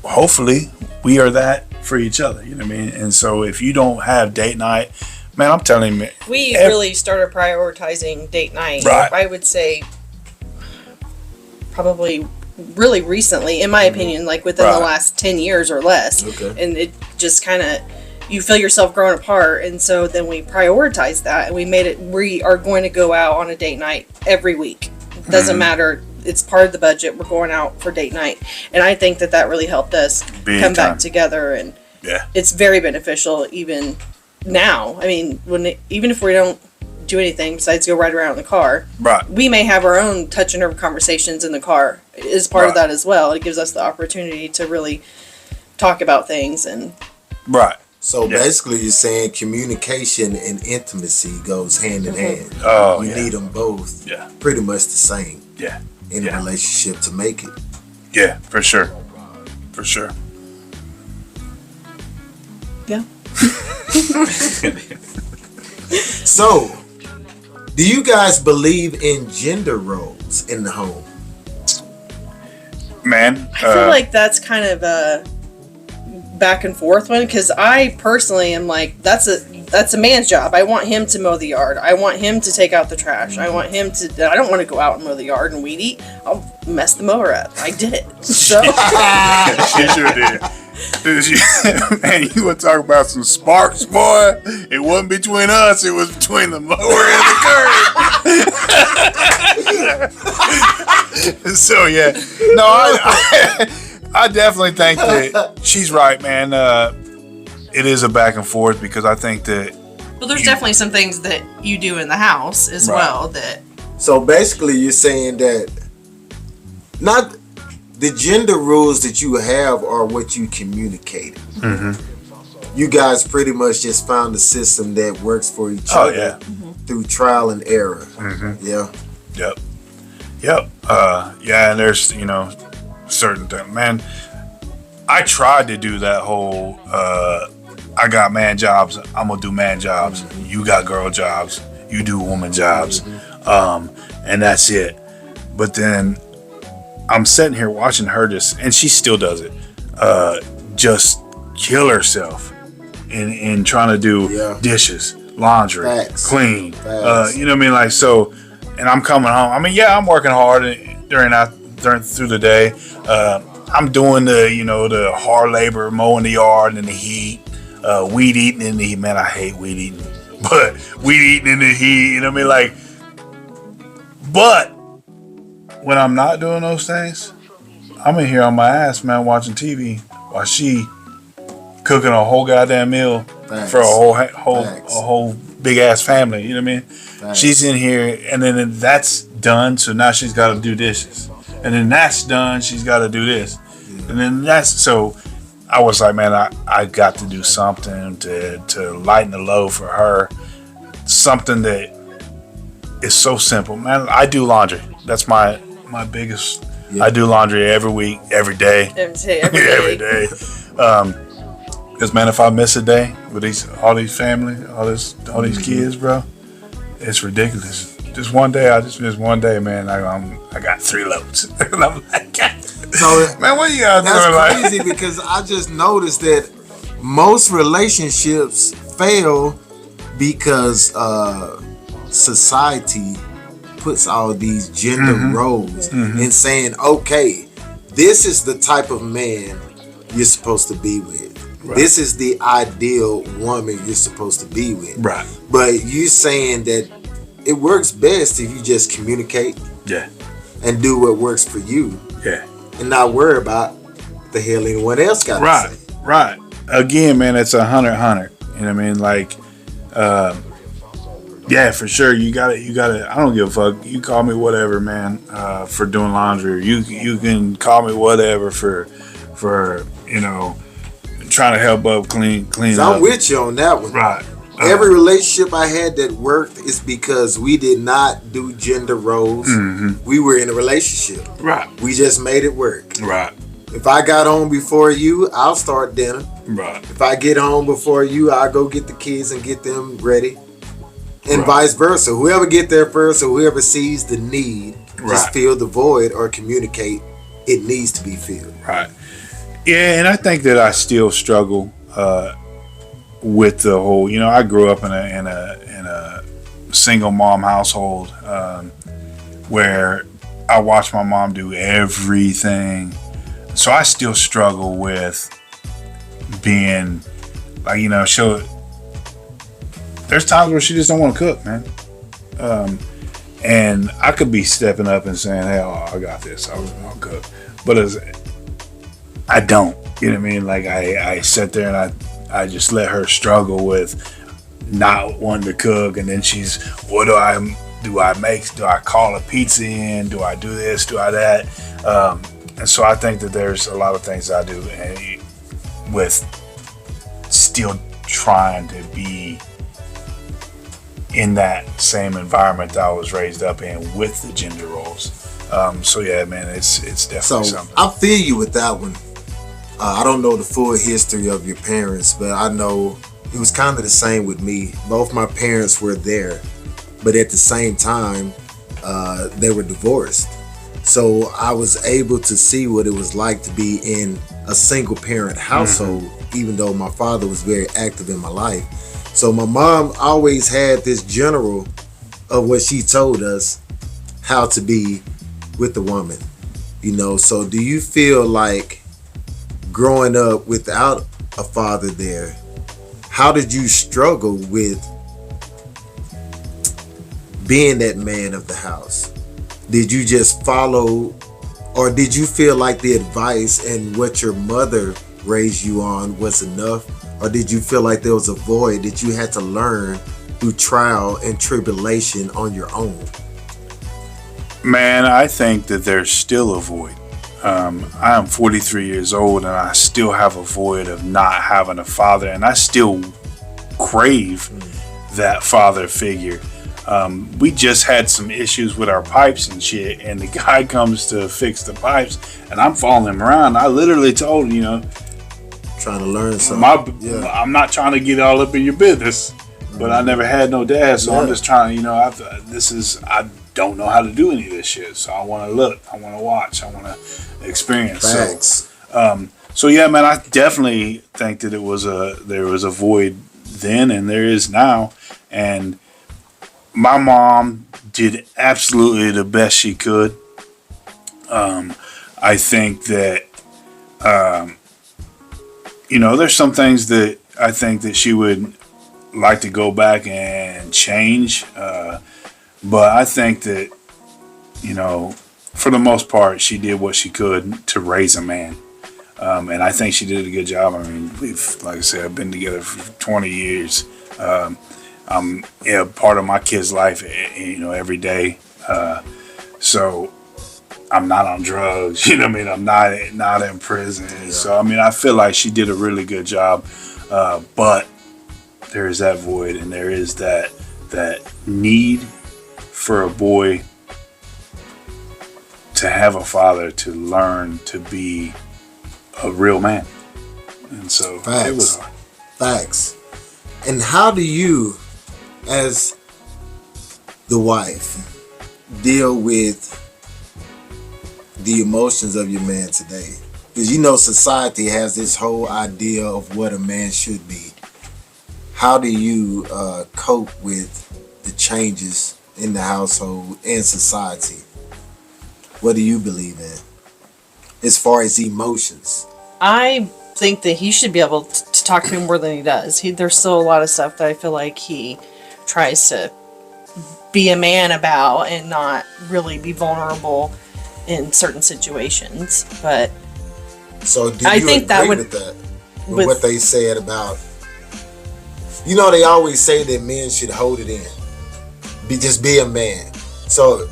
hopefully we are that for each other. You know what I mean? And so if you don't have date night, man, I'm telling you, we really started prioritizing date night. Right. I would say probably really recently, in my opinion, like within the last 10 years or less. Okay. And it just kind of, you feel yourself growing apart, and so then we prioritized that, and we made it, we are going to go out on a date night every week. It doesn't matter, it's part of the budget, we're going out for date night. And I think that really helped us come back together, and it's very beneficial even now. I mean, even if we don't do anything besides go ride around in the car, we may have our own touch and nerve conversations in the car as part of that as well. It gives us the opportunity to really talk about things. And so basically you're saying communication and intimacy goes hand in hand. You need them both pretty much the same in a relationship to make it. Yeah, for sure. For sure. Yeah. So, do you guys believe in gender roles in the home? Man, I feel like that's kind of a back and forth one, because I personally am like, that's a man's job. I want him to mow the yard. I want him to take out the trash. I want him to. I don't want to go out and mow the yard and weed eat. I'll mess the mower up. I did it. So she sure did. Man, you want to talk about some sparks, boy? It wasn't between us. It was between the mower and the curb. So yeah, no, I definitely think that she's right, man. It is a back and forth because I think that. Well, there's definitely some things that you do in the house as well that. So basically, you're saying that not the gender rules that you have are what you communicate. Mm-hmm. You guys pretty much just found a system that works for each other through trial and error. Mm-hmm. Yeah. Yep. Yeah, and there's certain things. Man, I tried to do that whole. I got man jobs. I'm gonna do man jobs. Mm-hmm. You got girl jobs. You do woman jobs. Mm-hmm. And that's it. But then I'm sitting here watching her and she still does it. Just kill herself in trying to do dishes, laundry, clean. You know what I mean? Like so. And I'm coming home. I mean, yeah, I'm working hard through the day. I'm doing the hard labor, mowing the yard in the heat. Weed eating in the heat. Man, I hate weed eating. But weed eating in the heat, you know what I mean? Like, but when I'm not doing those things, I'm in here on my ass, man, watching TV while she cooking a whole goddamn meal for a whole big ass family. You know what I mean? She's in here, and then that's done. So now she's got to do dishes, and then that's done. She's got to do this, and then that's so. I was like, man, I got to do something to lighten the load for her. Something that is so simple, man. I do laundry. That's my biggest. Yeah. I do laundry every week, every day. Every day. Because man, if I miss a day with all these family, all these kids, bro, it's ridiculous. Just one day, I just missed one day, man. I got 3 loads, and I'm like, so man, what you guys doing? That's crazy because I just noticed that most relationships fail because society puts all these gender roles and saying, okay, this is the type of man you're supposed to be with. Right. This is the ideal woman you're supposed to be with. Right. But you saying that it works best if you just communicate. Yeah. And do what works for you. Yeah. And not worry about the hell anyone else got to say. Right. Again, man, it's 100-100. You know what I mean? Like, yeah, for sure. You got to. I don't give a fuck. You call me whatever, man, for doing laundry. You can call me whatever for trying to help up clean up. I'm with you on that one. Right. Every relationship I had that worked is because we did not do gender roles. Mm-hmm. We were in a relationship. Right. We just made it work. Right. If I got home before you, I'll start dinner. Right. If I get home before you, I'll go get the kids and get them ready. And vice versa. Whoever get there first or whoever sees the need, just fill the void or communicate it needs to be filled. Right. Yeah, and I think that I still struggle with the whole. I grew up in a single mom household where I watched my mom do everything. So I still struggle with being like, there's times where she just don't want to cook, man. And I could be stepping up and saying, hey, I got this. I'll cook. But I don't. You know what I mean? Like I sit there and I just let her struggle with not wanting to cook. And then she's, what do I make? Do I call a pizza in? Do I do this? Do I that? And so I think that there's a lot of things I do with still trying to be in that same environment that I was raised up in with the gender roles. So yeah, man, it's definitely something. I feel you with that one. I don't know the full history of your parents, but I know it was kind of the same with me. Both my parents were there, but at the same time, they were divorced. So I was able to see what it was like to be in a single parent household, even though my father was very active in my life. So my mom always had this general of what she told us how to be with the woman, So do you feel like growing up without a father there, how did you struggle with being that man of the house? Did you just follow, or did you feel like the advice and what your mother raised you on was enough? Or did you feel like there was a void that you had to learn through trial and tribulation on your own? Man, I think that there's still a void. I am 43 years old and I still have a void of not having a father, and I still crave that father figure. We just had some issues with our pipes and shit, and the guy comes to fix the pipes and I'm following him around. I literally told him, trying to learn something. I'm not trying to get all up in your business, but I never had no dad, so I'm just trying to, I don't know how to do any of this shit, so I want to look, I want to watch, I want to experience. Facts. So yeah, man, I definitely think that there was a void then, and there is now, and my mom did absolutely the best she could. I think that there's some things that I think that she would like to go back and change, but I think that for the most part she did what she could to raise a man, and I think she did a good job. I mean, like I said, I've been together for 20 years. I'm part of my kid's life, every day. So I'm not on drugs, I'm not in prison. Yeah. So, I feel like she did a really good job. But there is that void, and there is that need for a boy to have a father, to learn to be a real man. And so it was hard. Facts. And how do you, as the wife, deal with the emotions of your man today? Because society has this whole idea of what a man should be. How do you cope with the changes in the household and society? What do you believe in as far as emotions? I think that he should be able to talk to me more than he does. There's still a lot of stuff that I feel like he tries to be a man about and not really be vulnerable in certain situations. But so do you agree with that? With what they said about, they always say that men should hold it in. Just be a man. So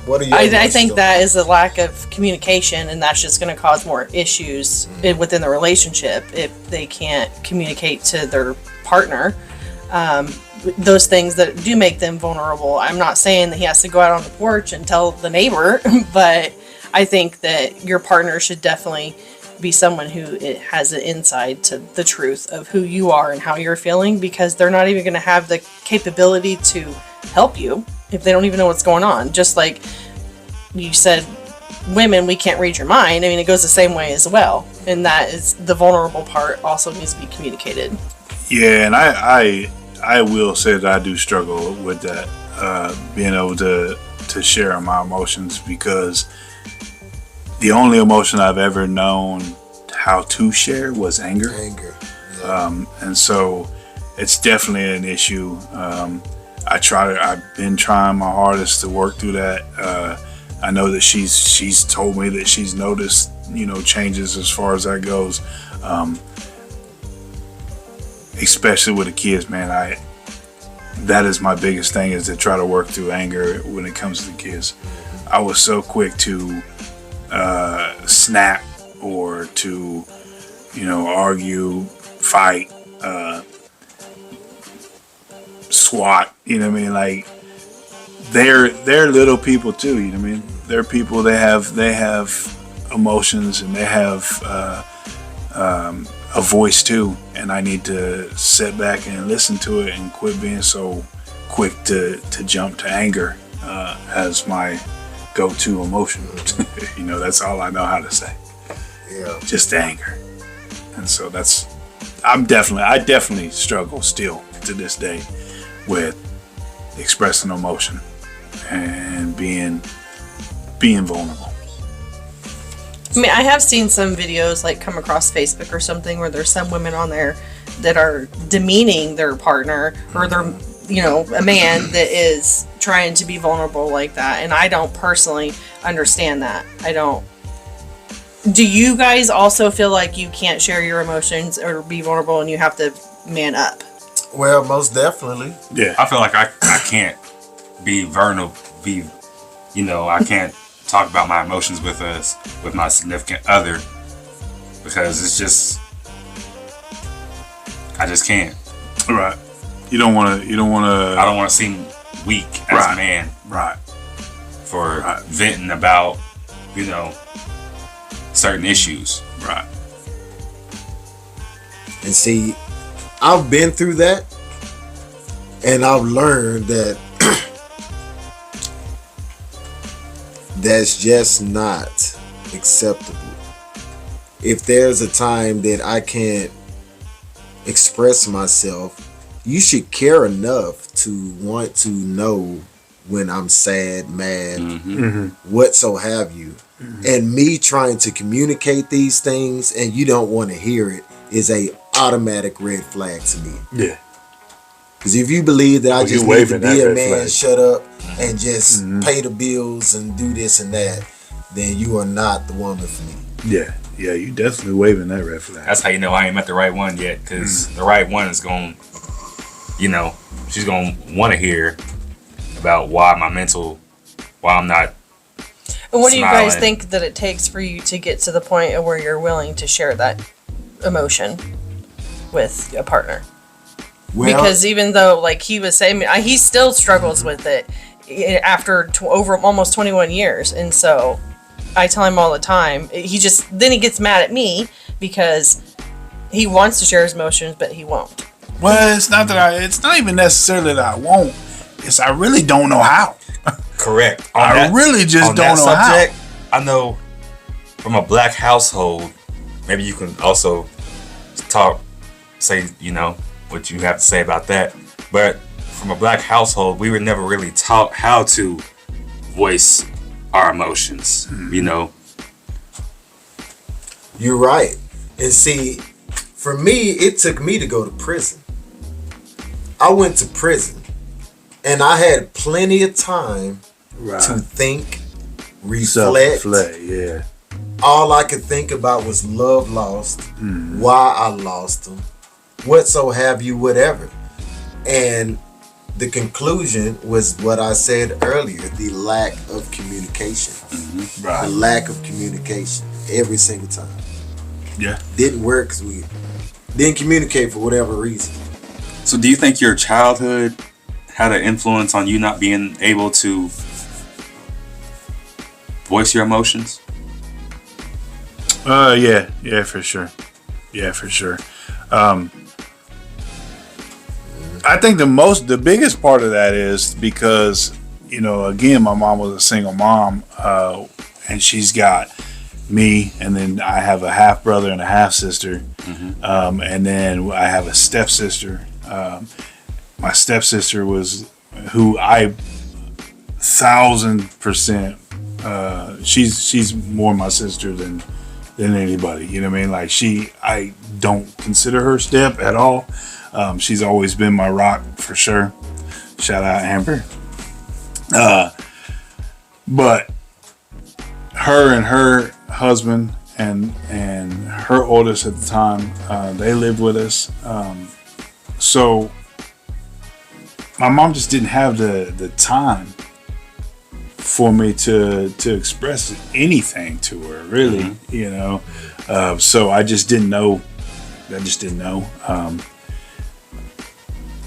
what are you? I think that is a lack of communication, and that's just going to cause more issues within the relationship if they can't communicate to their partner. Those things that do make them vulnerable. I'm not saying that he has to go out on the porch and tell the neighbor, but I think that your partner should definitely be someone who has an insight to the truth of who you are and how you're feeling, because they're not even going to have the capability to help you if they don't even know what's going on. Just like you said, women, we can't read your mind. It goes the same way as well. And that is the vulnerable part also needs to be communicated. Yeah, and I will say that I do struggle with that, being able to share my emotions, because the only emotion I've ever known how to share was anger. Yeah. And so it's definitely an issue. I've been trying my hardest to work through that. I know that she's told me that she's noticed, changes as far as that goes. Especially with the kids, man. That is my biggest thing, is to try to work through anger when it comes to the kids. I was so quick to snap or to, argue, fight, swat. Like, they're little people too. They're people. They have emotions, and they have a voice too, and I need to sit back and listen to it and quit being so quick to jump to anger as my go-to emotion. That's all I know how to say. Yeah, just anger. And so I definitely struggle still to this day with expressing emotion and being vulnerable. I mean, I have seen some videos like come across Facebook or something where there's some women on there that are demeaning their partner or their, a man that is trying to be vulnerable like that. And I don't personally understand that. I don't. Do you guys also feel like you can't share your emotions or be vulnerable and you have to man up? Well, most definitely. Yeah. I feel like I can't be vulnerable. I can't talk about my emotions with my significant other because it's just I just can't. Right. You don't want to. I don't want to seem weak as a man. Right. For venting about certain issues. Right. And see, I've been through that, and I've learned that that's just not acceptable. If there's a time that I can't express myself, you should care enough to want to know when I'm sad, mad, what so have you. And me trying to communicate these things and you don't want to hear it is a automatic red flag to me. Yeah. Because if you believe that I just need to be a man, flag. shut up, and just pay the bills and do this and that, then you are not the woman for me. Yeah. Yeah, you definitely waving that red flag. That's how you know I ain't met the right one yet, because the right one is going, she's going to want to hear about why I'm not. And what do you guys smiling. think that it takes for you to get to the point of where you're willing to share that emotion with a partner? Well, Because even though, like he was saying, he still struggles with it after over almost 21 years. And so I tell him all the time, then he gets mad at me because he wants to share his emotions, but he won't. Well, it's not even necessarily that I won't. It's I really don't know how. Correct. I really just don't know how. I know from a black household, maybe you can also say what you have to say about that. But from a black household, we were never really taught how to voice our emotions, You're right. And see, for me, it took me to go to prison. I went to prison and I had plenty of time to think, reflect. Yeah. All I could think about was love lost, why I lost them, what so have you, whatever. And the conclusion was what I said earlier, the lack of communication. Right. The lack of communication every single time. Yeah. Didn't work because we didn't communicate for whatever reason. So do you think your childhood had an influence on you not being able to voice your emotions? Yeah, for sure. Yeah, for sure. I think the biggest part of that is because, again, my mom was a single mom, and she's got me, and then I have a half brother and a half sister, and then I have a stepsister. My stepsister was who I 1,000%. She's more my sister than anybody. You know what I mean? Like I don't consider her step at all. She's always been my rock for sure. Shout out Amber. But her and her husband and her oldest at the time, they lived with us. So my mom just didn't have the time for me to express anything to her, really, so I just didn't know.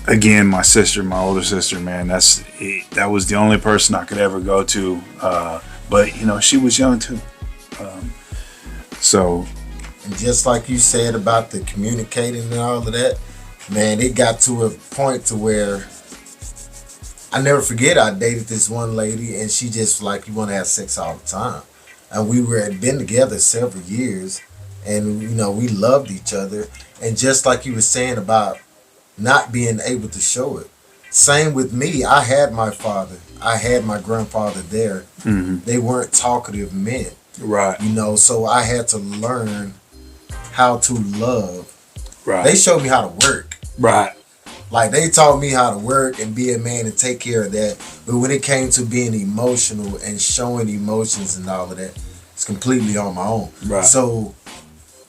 Again, my older sister, man, that was the only person I could ever go to. But she was young too. So, and just like you said about the communicating and all of that, man, it got to a point to where I never forget I dated this one lady and she just like, you want to have sex all the time. And we had been together several years and, we loved each other. And just like you were saying about not being able to show it. Same with me. I had my father. I had my grandfather there. They weren't talkative men. Right. You know, so I had to learn how to love. Right. They showed me how to work. Right. Like, they taught me how to work and be a man and take care of that. But when it came to being emotional and showing emotions and all of that, it's completely on my own. Right. So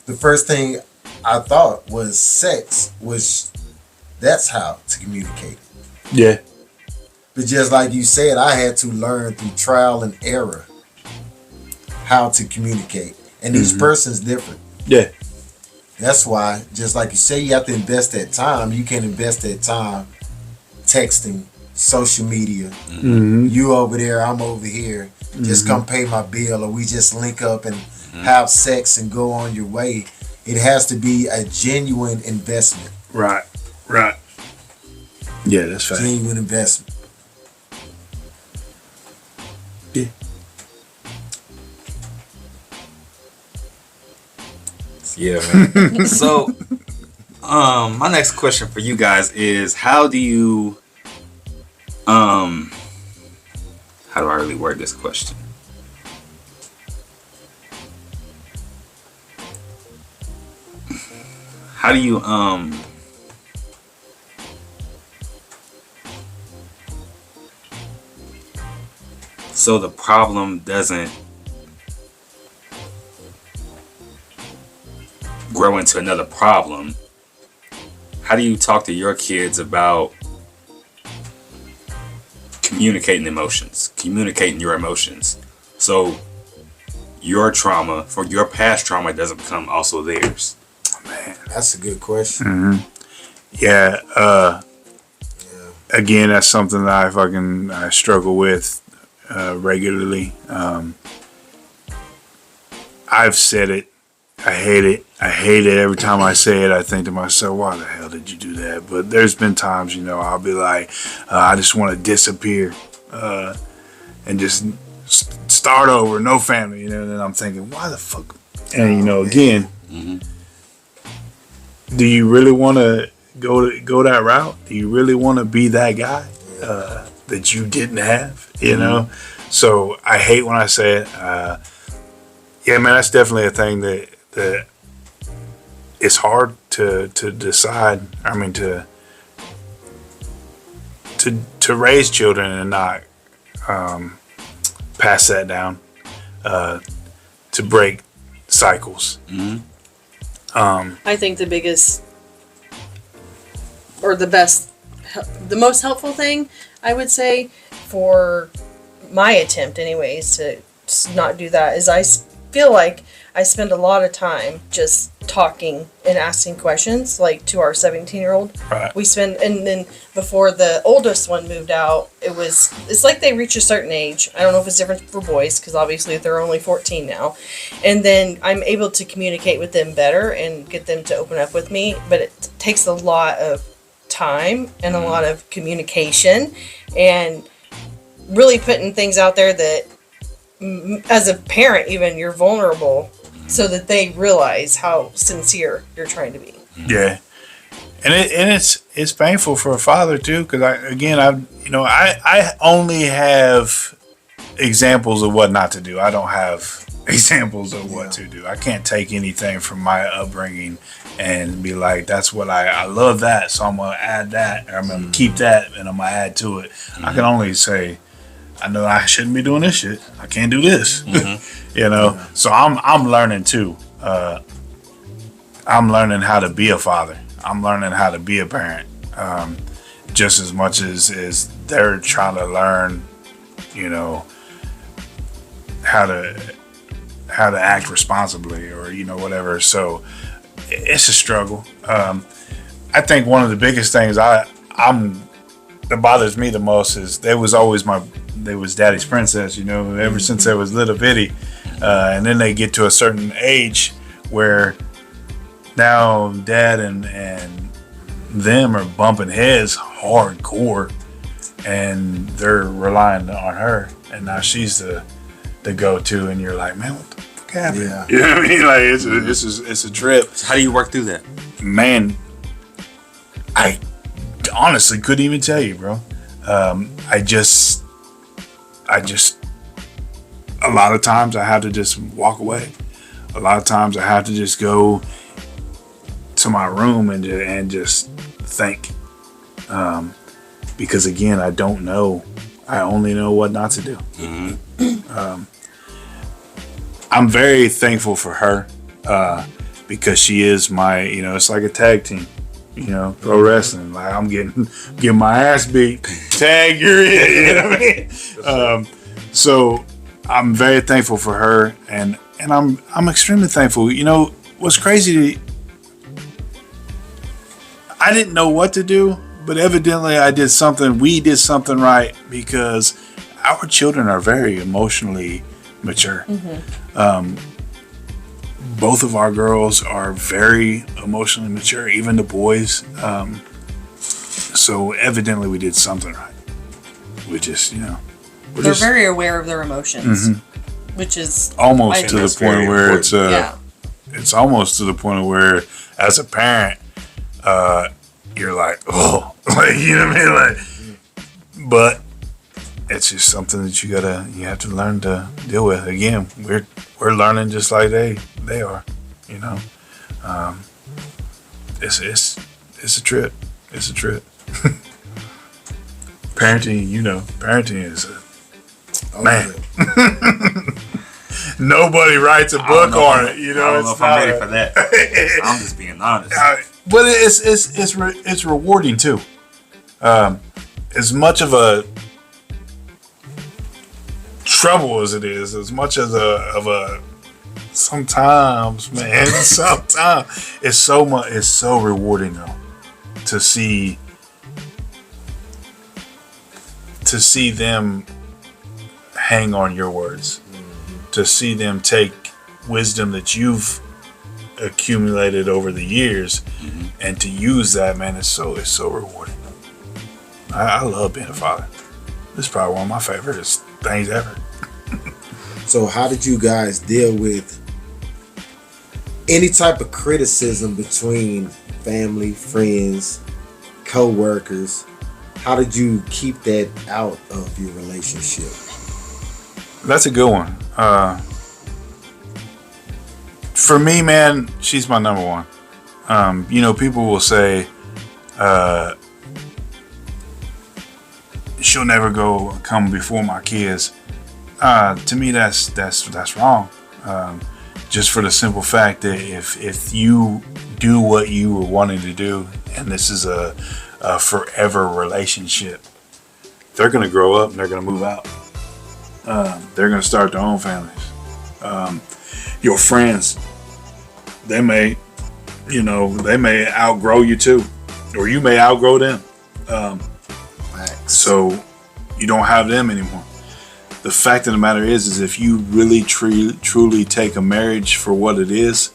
the first thing I thought was sex was, that's how to communicate. Yeah. But just like you said, I had to learn through trial and error how to communicate. And each person's different. Yeah. That's why, just like you say, you have to invest that time. You can't invest that time texting, social media. You over there, I'm over here. Just come pay my bill, or we just link up and have sex and go on your way. It has to be a genuine investment. Right. Right. Yeah, that's fact. Genuine investment. Yeah. Yeah, man. So, my next question for you guys is, how do you, how do I really word this question? How do you, so the problem doesn't grow into another problem? How do you talk to your kids about communicating emotions, communicating your emotions, so your trauma, for your past trauma, doesn't become also theirs? Man, that's a good question. Yeah. Again, that's something that I struggle with regularly. I've said it. I hate it. I hate it. Every time I say it, I think to myself, why the hell did you do that? But there's been times, I'll be like, I just want to disappear and just start over, no family, and then I'm thinking, why the fuck? And, again, do you really want to go that route? Do you really want to be that guy that you didn't have, So I hate when I say it. Yeah, man, that's definitely a thing that it's hard to decide. I mean, to raise children and not pass that down, to break cycles. I think the biggest, or the best, the most helpful thing, I would say, for my attempt anyways, to not do that, is I feel like I spend a lot of time just talking and asking questions, like to our 17-year-old. Right. We spend, and then before the oldest one moved out, it's like they reach a certain age. I don't know if it's different for boys, because obviously they're only 14 now. And then I'm able to communicate with them better and get them to open up with me. But it takes a lot of time and a lot of communication and really putting things out there that, as a parent even, you're vulnerable, so that they realize how sincere you're trying to be. Yeah, and it's painful for a father too, because I only have examples of what not to do. I don't have examples of what to do. I can't take anything from my upbringing and be like, that's what I love that, so I'm gonna add that, or I'm gonna keep that, and I'm gonna add to it. I can only say, I know I shouldn't be doing this shit. I can't do this. So I'm learning too. I'm learning how to be a father. I'm learning how to be a parent. Just as much as they're trying to learn, how to act responsibly, or whatever. So it's a struggle. I think one of the biggest things that bothers me the most is they was daddy's princess, ever since they was little bitty, and then they get to a certain age where now dad and them are bumping heads hardcore, and they're relying on her, and now she's the go-to, and you're like, man, what the fuck happened? Yeah. You know what I mean? Like it's a trip. So how do you work through that? Man, I honestly couldn't even tell you, bro. I just a lot of times I have to just walk away. A lot of times I have to just go to my room and just think. Because again, I don't know. I only know what not to do. I'm very thankful for her because she is my, it's like a tag team. Pro wrestling. Like I'm getting my ass beat. Tag, you're in. You know what I mean? So I'm very thankful for her, and I'm extremely thankful. What's crazy? I didn't know what to do, but evidently we did something right because our children are very emotionally mature. Both of our girls are very emotionally mature, even the boys. So evidently we did something right. We just, they're very aware of their emotions, which is almost to the point where it's almost to the point where, as a parent, you're like, oh, like, you know what I mean? Like, but it's just something that you have to learn to deal with. Again, we're learning just like they are, it's a trip. It's a trip. Parenting is man. Nobody writes a book on it. I don't know if I'm ready for that. I'm just being honest. But it's rewarding too. As much of a trouble as it is, as much as a sometimes, man, sometimes it's so rewarding though to see them hang on your words, to see them take wisdom that you've accumulated over the years and to use that, man, it's so rewarding. I love being a father. This is probably one of my favorite things ever. So how did you guys deal with any type of criticism between family, friends, co-workers? How did you keep that out of your relationship? That's a good one. For me, man, she's my number one. People will say, she'll never come before my kids. To me, that's wrong. Just for the simple fact that if you do what you were wanting to do, and this is a forever relationship, they're going to grow up and they're going to move out. They're going to start their own families. Your friends, they may outgrow you too, or you may outgrow them. So you don't have them anymore. The fact of the matter is if you really truly take a marriage for what it is,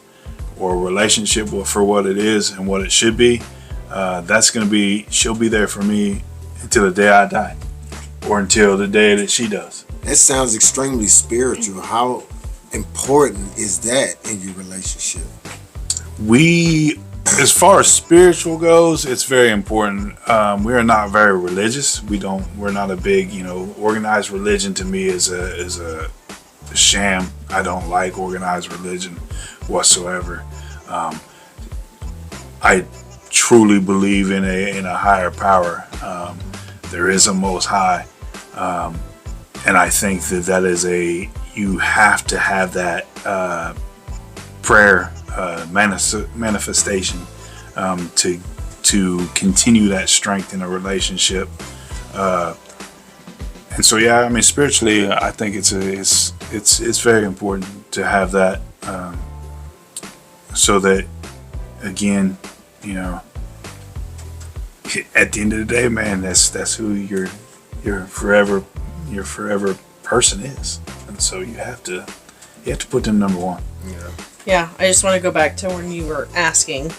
or a relationship for what it is and what it should be, she'll be there for me until the day I die, or until the day that she does. That sounds extremely spiritual. How important is that in your relationship? As far as spiritual goes, it's very important. We are not very religious. We're not a big, organized religion. To me is a sham. I don't like organized religion whatsoever. I truly believe in a higher power. There is a Most High, and I think that is you have to have that prayer manifestation to continue that strength in a relationship. And so, spiritually, I think it's very important to have that, so that, again, at the end of the day, man, that's who your forever person is, and so you have to put them number one. Yeah, I just want to go back to when you were asking,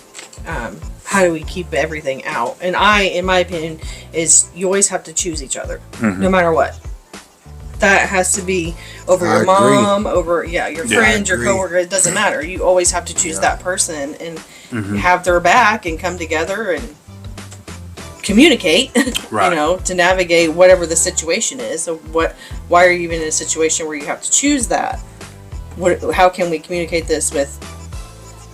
how do we keep everything out? And in my opinion, is you always have to choose each other, no matter what. That has to be over your mom, over your friends, your coworker. It doesn't matter. You always have to choose that person and have their back and come together and communicate, Right. you know, to navigate whatever the situation is. So why are you even in a situation where you have to choose that? How can we communicate this with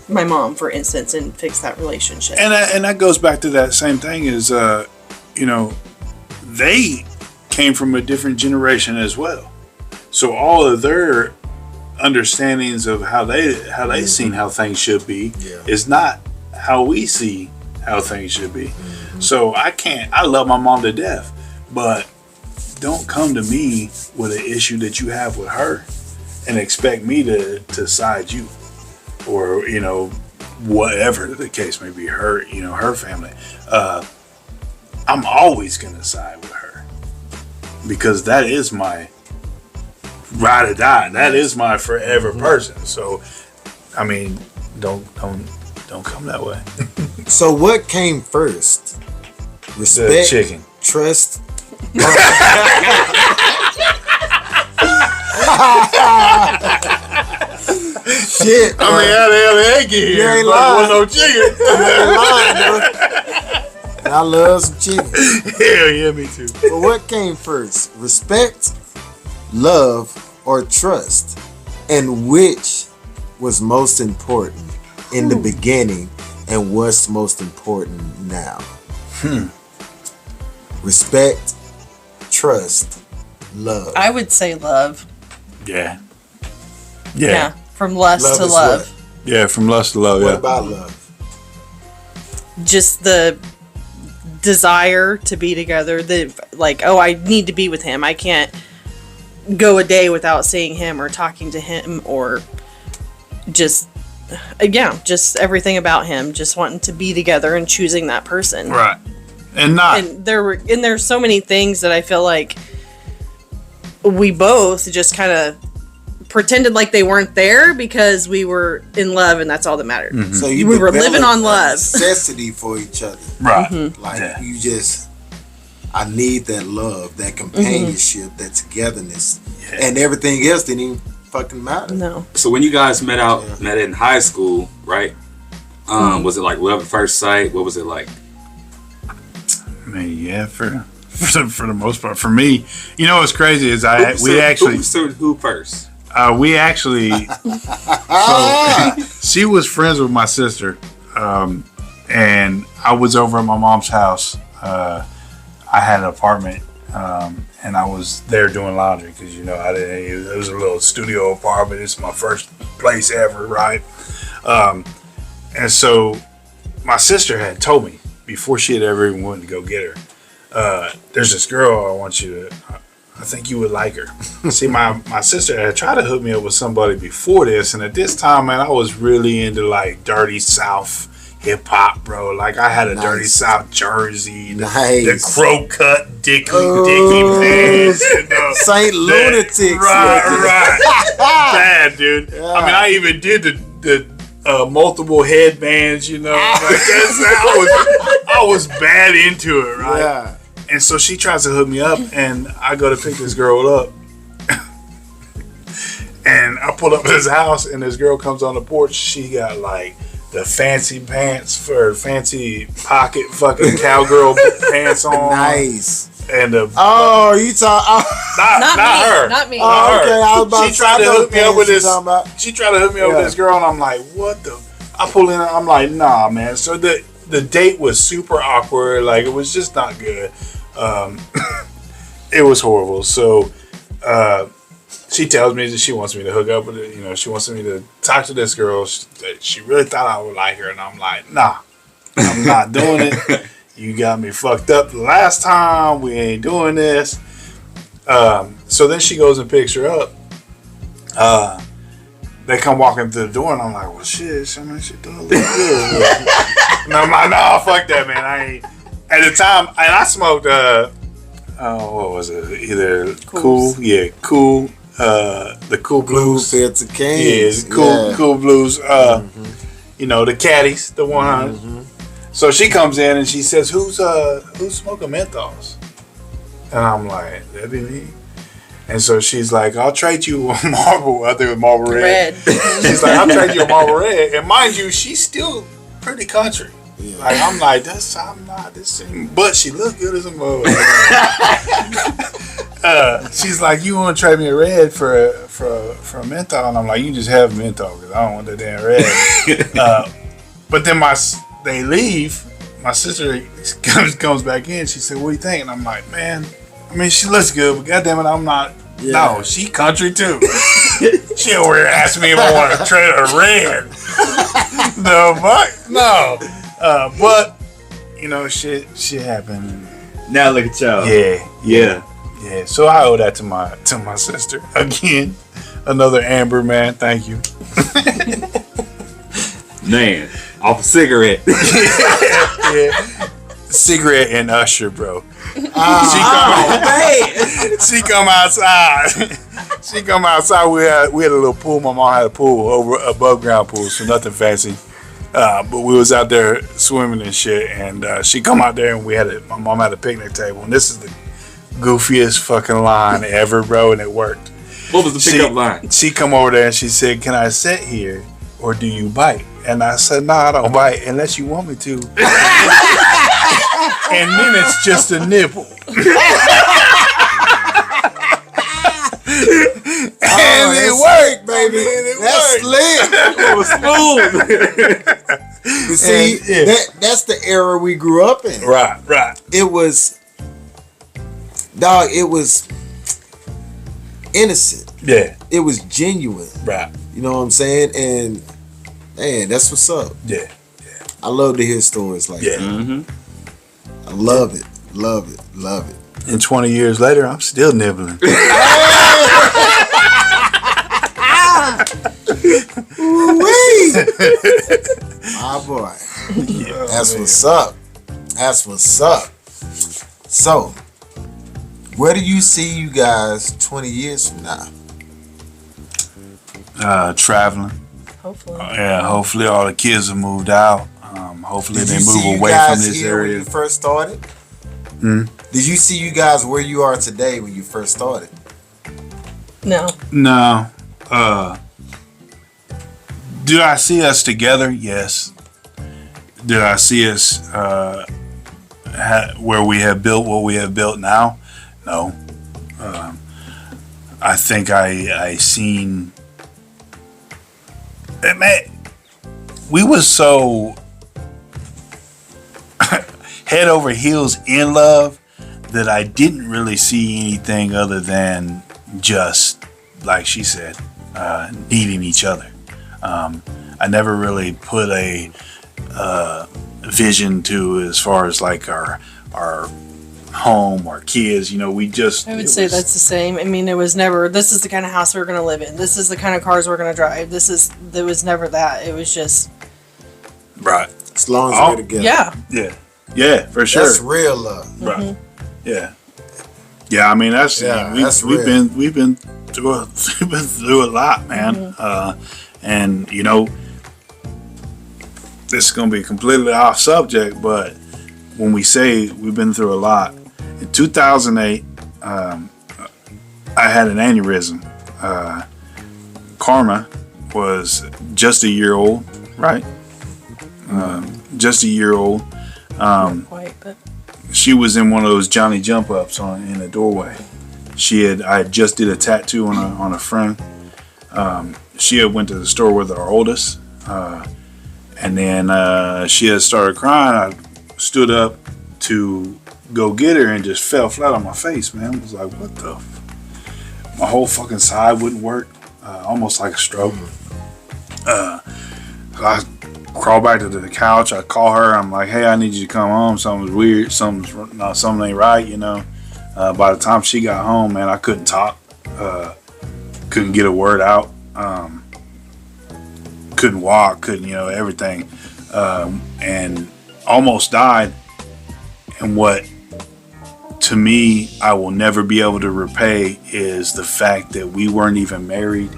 my mom, for instance, and fix that relationship? And that goes back to that same thing is, you know, they came from a different generation as well. So all of their understandings of how they seen how things should be is not how we see how things should be. So I love my mom to death, but don't come to me with an issue that you have with her and expect me to side you, or, you know, whatever the case may be, her, you know, her family. I'm always gonna side with her because that is my ride or die. That is my forever person. So, I mean, don't come that way. So what came first? Respect, The chicken. trust. Shit. I mean, how the hell they get here? You ain't Like, lying. wasn't no chicken. And I love some chicken. Hell yeah, me too. But what came first? Respect, love, or trust? And which was most important in the beginning and what's most important now? Respect, trust, love. I would say love. Yeah. Yeah. From lust Love to is love. what? Yeah, from lust to love. What Yeah. about love? Just the desire to be together. Like, oh, I need to be with him. I can't go a day without seeing him or talking to him, or just everything about him. Just wanting to be together and choosing that person. Right. And not. And there's so many things that I feel like we both just kind of pretended like they weren't there because we were in love, and that's all that mattered. So We were living developed on a love. necessity for each other. Right. Like Yeah. you just, I need that love, that companionship, that togetherness, and everything else didn't even fucking matter. No. So when you guys met in high school, right? Was it like love at first sight? What was it like? I mean, yeah, for the most part, for me, you know what's crazy is Who first? we actually so she was friends with my sister, and I was over at my mom's house. I had an apartment, and I was there doing laundry because, you know, it was a little studio apartment. It's my first place ever, right? And so my sister had told me before she had ever even wanted to go get her, there's this girl I want you to, I think you would like her. See, my sister had tried to hook me up with somebody before this, and at this time, man, I was really into like Dirty South hip hop, bro. Like I had a Dirty South jersey, the crow cut Dickie pants, Saint Lunatics. Right. Bad, dude. Yeah. I mean, I even did the multiple headbands, you know. Like I was bad into it, right? Yeah. And so she tries to hook me up, and I go to pick this girl up. And I pull up to his house, and this girl comes on the porch. She got like the fancy pants for fancy pocket fucking cowgirl pants on. Nice. And you talk. not her. Not me. Not her. Okay, I was about She tried to hook me up with this. She tried to hook me up with this girl, and I'm like, what the? I pull in. I'm like, nah, man. So the date was super awkward. Like it was just not good. It was horrible. So she tells me that she wants me to hook up with it. You know, she wants me to talk to this girl. She really thought I would like her, and I'm like, nah, I'm not doing it. You got me fucked up the last time. We ain't doing this. So then she goes and picks her up. They come walking through the door, and I'm like, well, shit, I mean, she does look good. And I'm like, nah, fuck that, man. I ain't. At the time, and I smoked, what was it? Either Cool. The Cool Blues. Filter Kings. Yeah, Cool Blues. You know, the caddies, the 100. So she comes in and she says, who's smoking menthols? And I'm like, that'd be me. And so she's like, I'll trade you a Marlboro. I think it was Marlboro Red. She's like, I'll trade you a Marlboro Red. And mind you, she's still pretty country. Yeah. Like I'm like, I'm not this thing, but she looked good as a mother. She's like, you want to trade me a red for a menthol? And I'm like, you just have menthol because I don't want that damn red. But then they leave. My sister comes back in. She said, what do you think? And I'm like, man, I mean, she looks good, but goddamn it, I'm not. Yeah. No, she country too. She over here asking me if I want to trade her red. No, fuck, no. But you know, shit happened. Now look at y'all. Yeah. So I owe that to my sister again. Another Amber, man. Thank you. Man, off a cigarette. Yeah. Cigarette and Usher, bro. She come outside. She come outside. We had a little pool. My mom had a pool, above ground pool, so nothing fancy. But we was out there swimming and shit. And she come out there, and my mom had a picnic table. And this is the goofiest fucking line ever, bro. And it worked. What was the pickup line? She come over there and she said, "Can I sit here or do you bite?" And I said, "No, I don't bite unless you want me to." And then it's just a nipple. And it worked, baby. That's slick. It was smooth. But see, that's the era we grew up in. Right. It was, dog, it was innocent. Yeah. It was genuine. Right. You know what I'm saying? And, man, that's what's up. Yeah. I love to hear stories like that. Mm-hmm. I love it. Love it. And 20 years later, I'm still nibbling. Ooh-wee. My boy. That's what's up. So, where do you see you guys 20 years from now? Traveling. Hopefully. Hopefully all the kids have moved out. Hopefully Did they you see move you away guys from this here area. when you first started? Hmm? Did you see you guys where you are today when you first started? No. No. Do I see us together? Yes. Did I see us where we have built what we have built now? No. I think I seen. Man, we was so head over heels in love that I didn't really see anything other than just, like she said, needing each other. I never really put a vision to as far as like our home, our kids. You know, we just. I would say that's the same. I mean, it was never, this is the kind of house we're going to live in. This is the kind of cars we're going to drive. There was never that. It was just. Right. As long as we're together. Yeah. Yeah, for sure. That's real love. Right. Mm-hmm. Yeah. I mean, that's we've been through a lot, man. Mm-hmm. And you know, this is gonna be completely off subject, but when we say we've been through a lot, in 2008, I had an aneurysm. Karma was just a year old, right? Just a year old. Not quite, but. She was in one of those Johnny jump ups in the doorway. I had just did a tattoo on a friend. She had went to the store with our oldest, and then she had started crying. I stood up to go get her and just fell flat on my face, man. I was like, what the? My whole fucking side wouldn't work, almost like a stroke. I crawl back to the couch. I call her. I'm like, hey, I need you to come home. Something's weird. Something ain't right, you know. By the time she got home, man, I couldn't talk. Couldn't get a word out. Couldn't walk. Couldn't, everything. And almost died. And what, to me, I will never be able to repay is the fact that we weren't even married.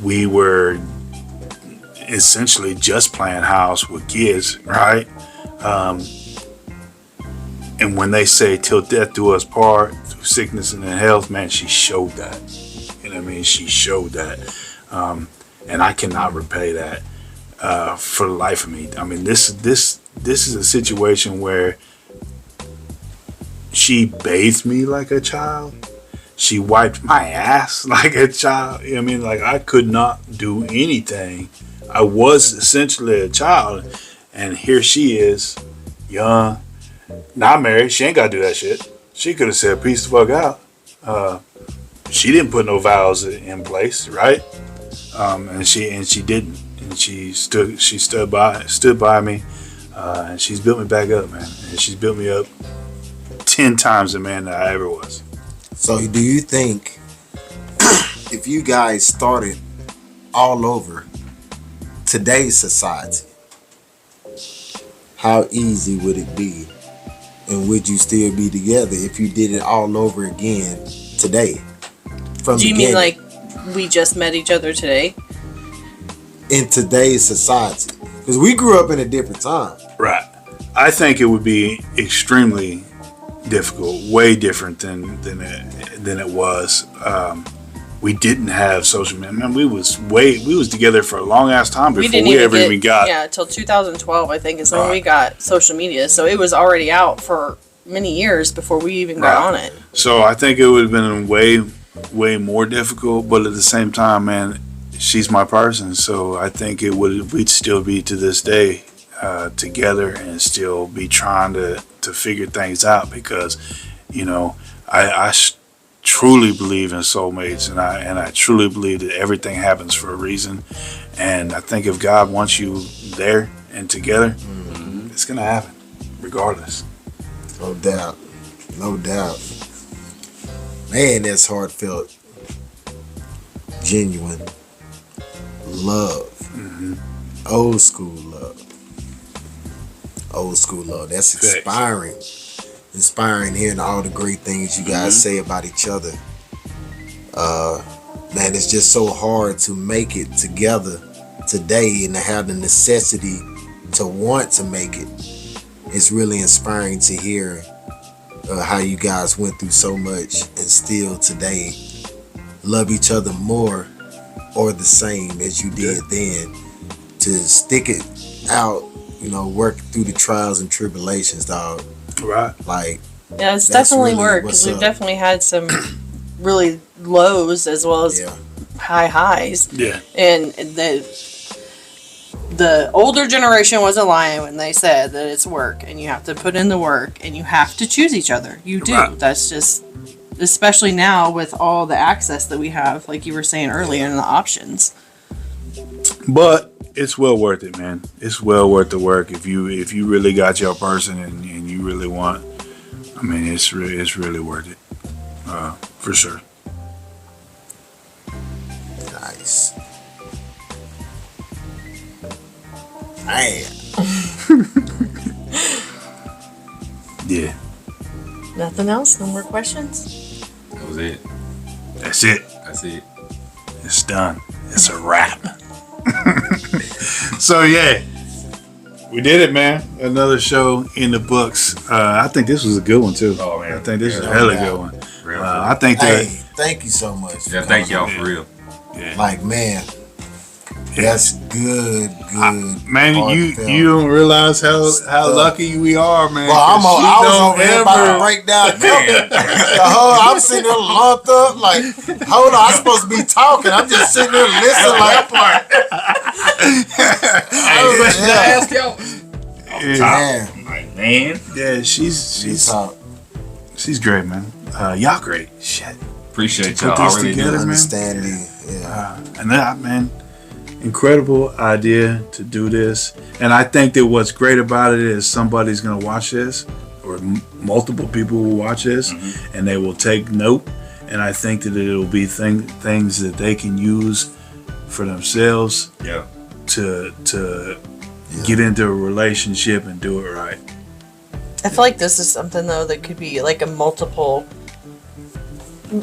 We were essentially just playing house with kids, right? And when they say till death do us part, through sickness and in health, man, she showed that. You know what I mean? She showed that. And I cannot repay that. for the life of me. I mean, this is a situation where she bathed me like a child. She wiped my ass like a child. I mean, like, I could not do anything. I was essentially a child, and here she is, young, not married. She ain't got to do that shit. She could have said, "Peace the fuck out." She didn't put no vows in place, right? And she didn't. And she stood by me, and she's built me back up, man. And she's built me up 10 times the man that I ever was. So do you think if you guys started all over today's society, how easy would it be? And would you still be together if you did it all over again today? Do you mean like we just met each other today? In today's society. Because we grew up in a different time. Right. I think it would be extremely difficult, way different than it was. We didn't have social media. Man, we was together for a long ass time before we ever even got. Yeah, till 2012, I think, is when we got social media. So it was already out for many years before we even got on it. So I think it would have been way more difficult, but at the same time, man, she's my person. So I think we'd still be to this day together and still be trying to figure things out, because, you know, I truly believe in soulmates, and I truly believe that everything happens for a reason. And I think if God wants you there and together, it's gonna happen, regardless. No doubt. No doubt. Man, that's heartfelt, genuine love. Old school love. Old school love. That's inspiring. Inspiring, hearing all the great things you guys say about each other. Man, it's just so hard to make it together today and to have the necessity to want to make it. It's really inspiring to hear how you guys went through so much and still today love each other more or the same as you did then. To stick it out, you know, work through the trials and tribulations, dog. Right. Like, yeah, it's definitely work, because we've definitely had some really lows as well as high highs. Yeah. And the older generation wasn't lying when they said that it's work, and you have to put in the work, and you have to choose each other. You do. Right. That's just, especially now with all the access that we have, like you were saying earlier, and the options. But it's well worth it, man. It's well worth the work if you really got your person and you really want. I mean, it's really worth it, for sure. Nice. Man. Yeah. Nothing else? No more questions? That was it. That's it. That's it. It's done. It's a wrap. So yeah, we did it, man. Another show in the books. I think this was a good one too. Oh man, I think this is a really good one. I think that. Hey, thank you so much. Yeah, thank y'all for real. Yeah. Like, man, that's good. Man, you don't realize how lucky we are, man. Well, I was over here about to break down. I'm sitting there lumped up, like, hold on, I'm supposed to be talking. I'm just sitting there listening, like. Ask y'all. Man. Yeah, she's great, man. Y'all great. Shit. Appreciate y'all. I really do. Understanding. Yeah. And that, man, incredible idea to do this. And I think that what's great about it is somebody's going to watch this, or multiple people will watch this, and they will take note. And I think that it'll be things that they can use for themselves. Yeah. To get into a relationship and do it right. I feel like this is something though that could be like a multiple.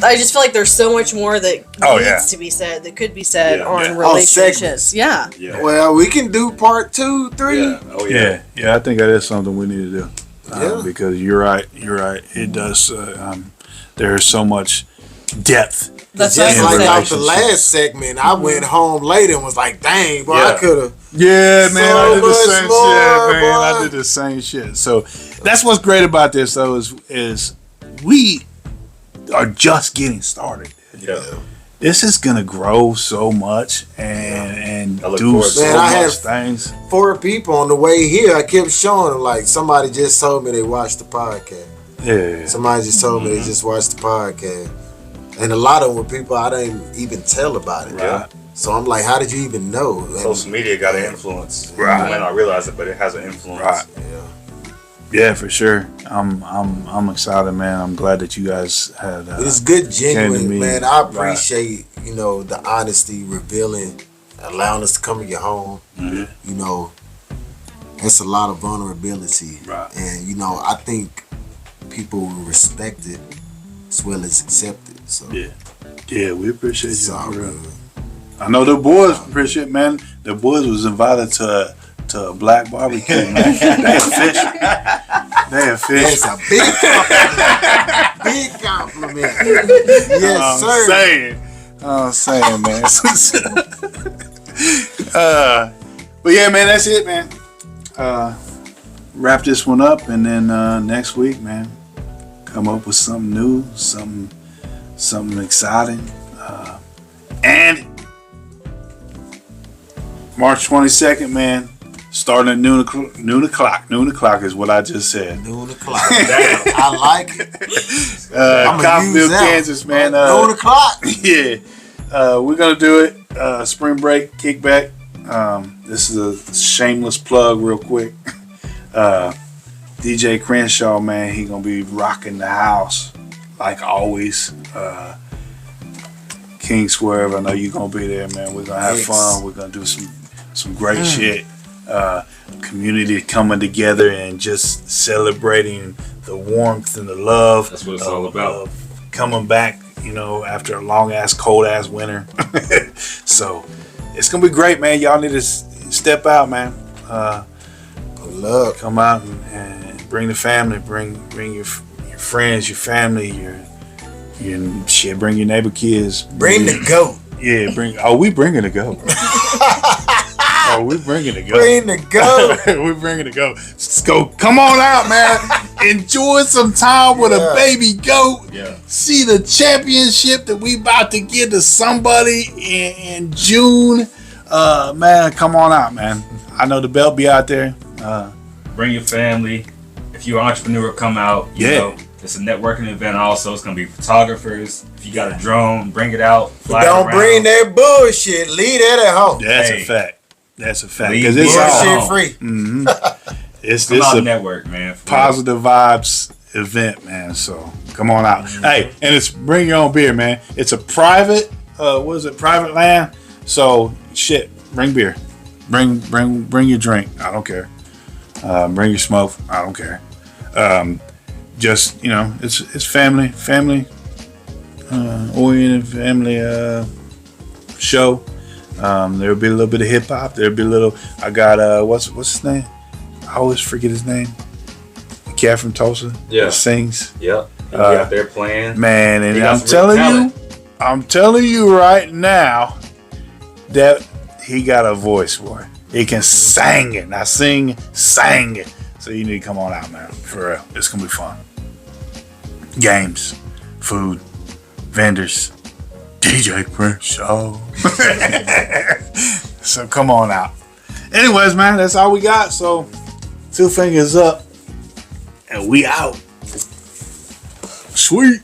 I just feel like there's so much more that needs to be said, that could be said on relationships. Yeah. Well, we can do part 2, 3. Yeah. Oh yeah. Yeah. I think that is something we need to do. Because you're right. It does. There's so much depth. That's Just what I'm like saying. off the last segment, I went home late and was like, "Dang, bro, I Yeah. could have." Yeah, man, So I did the much same more, shit, man. boy. I did the same shit. So that's what's great about this, though, is we are just getting started. Yeah. This is gonna grow so much and I look do forward to so it. Man, I much had- things. 4 people on the way here. I kept showing them like somebody just told me they watched the podcast. Yeah, Somebody just told me they just watched the podcast, and a lot of them were people I didn't even tell about it. right. So I'm like, how did you even know? And- Social media got an influence. Right. You may not realize it, but it has an influence. Right. Yeah. Yeah, for sure. I'm excited, man. I'm glad that you guys had. It's good, came to genuine, me. man. I Right. appreciate the honesty, revealing, allowing us to come in your home. Mhm. You know, that's a lot of vulnerability, Right. and I think people will respect it as well as accept it. So Yeah, we appreciate it's you. all for real. good. I know the boys appreciate, man. The boys was invited to a black barbecue, man. They official. They That's official. a big compliment. Big compliment. Yes, sir. I'm saying, man. But yeah, man, that's it, man. Wrap this one up, and then next week, man, come up with something new, something exciting, and March 22nd, man. Starting at noon o'clock is what I just said. Noon o'clock. I like it. I'ma Coffeyville, use that. Kansas, man. Noon o'clock. Yeah, we're gonna do it. Spring break kickback. This is a shameless plug, real quick. DJ Crenshaw, man, he gonna be rocking the house like always. King Swerve, I know you gonna be there, man. We're gonna have Yes. fun. We're gonna do some great shit. Community coming together and just celebrating the warmth and the love. That's what it's all about. of coming back, after a long ass, cold ass winter. So it's gonna be great, man. Y'all need to step out, man. Look. Come out and bring the family, bring your friends, your family, your shit. Bring your neighbor kids. Bring the goat. Yeah, bring. Oh, we bringing to go. Oh, we bringing to go. Bring the goat. We're bringing to go. Let's go. Come on out, man. Enjoy some time with a baby goat. Yeah. See the championship that we about to give to somebody in June. Man, come on out, man. I know the belt be out there. Bring your family. If you're an entrepreneur, come out. You Yeah. know, it's a networking event also. It's going to be photographers. If you got a drone, bring it out. Fly it Don't around. bring that bullshit. Leave that at home. That's Hey. a fact. That's a fact. Leave Because it's bullshit all Bullshit free. it's Come this out a and network, man. For real. positive vibes event, man. So come on out. Hey, and it's bring your own beer, man. It's a private private land. So shit, bring beer. Bring your drink. I don't care. Bring your smoke. I don't care. Just it's family oriented family show. There'll be a little bit of hip hop. There'll be a little. I got what's his name? I always forget his name. The cat from Tulsa. Yeah. That sings. Yep. He out there playing. Man, and He got I'm some telling real you, I'm telling you right now that he got a voice for it. He can sing it. Not sing, sang it. So you need to come on out, man. For real. It's gonna be fun. Games, food, vendors, DJ Crenshaw. So come on out. Anyways, man, that's all we got. So 2 fingers up and we out. Sweet.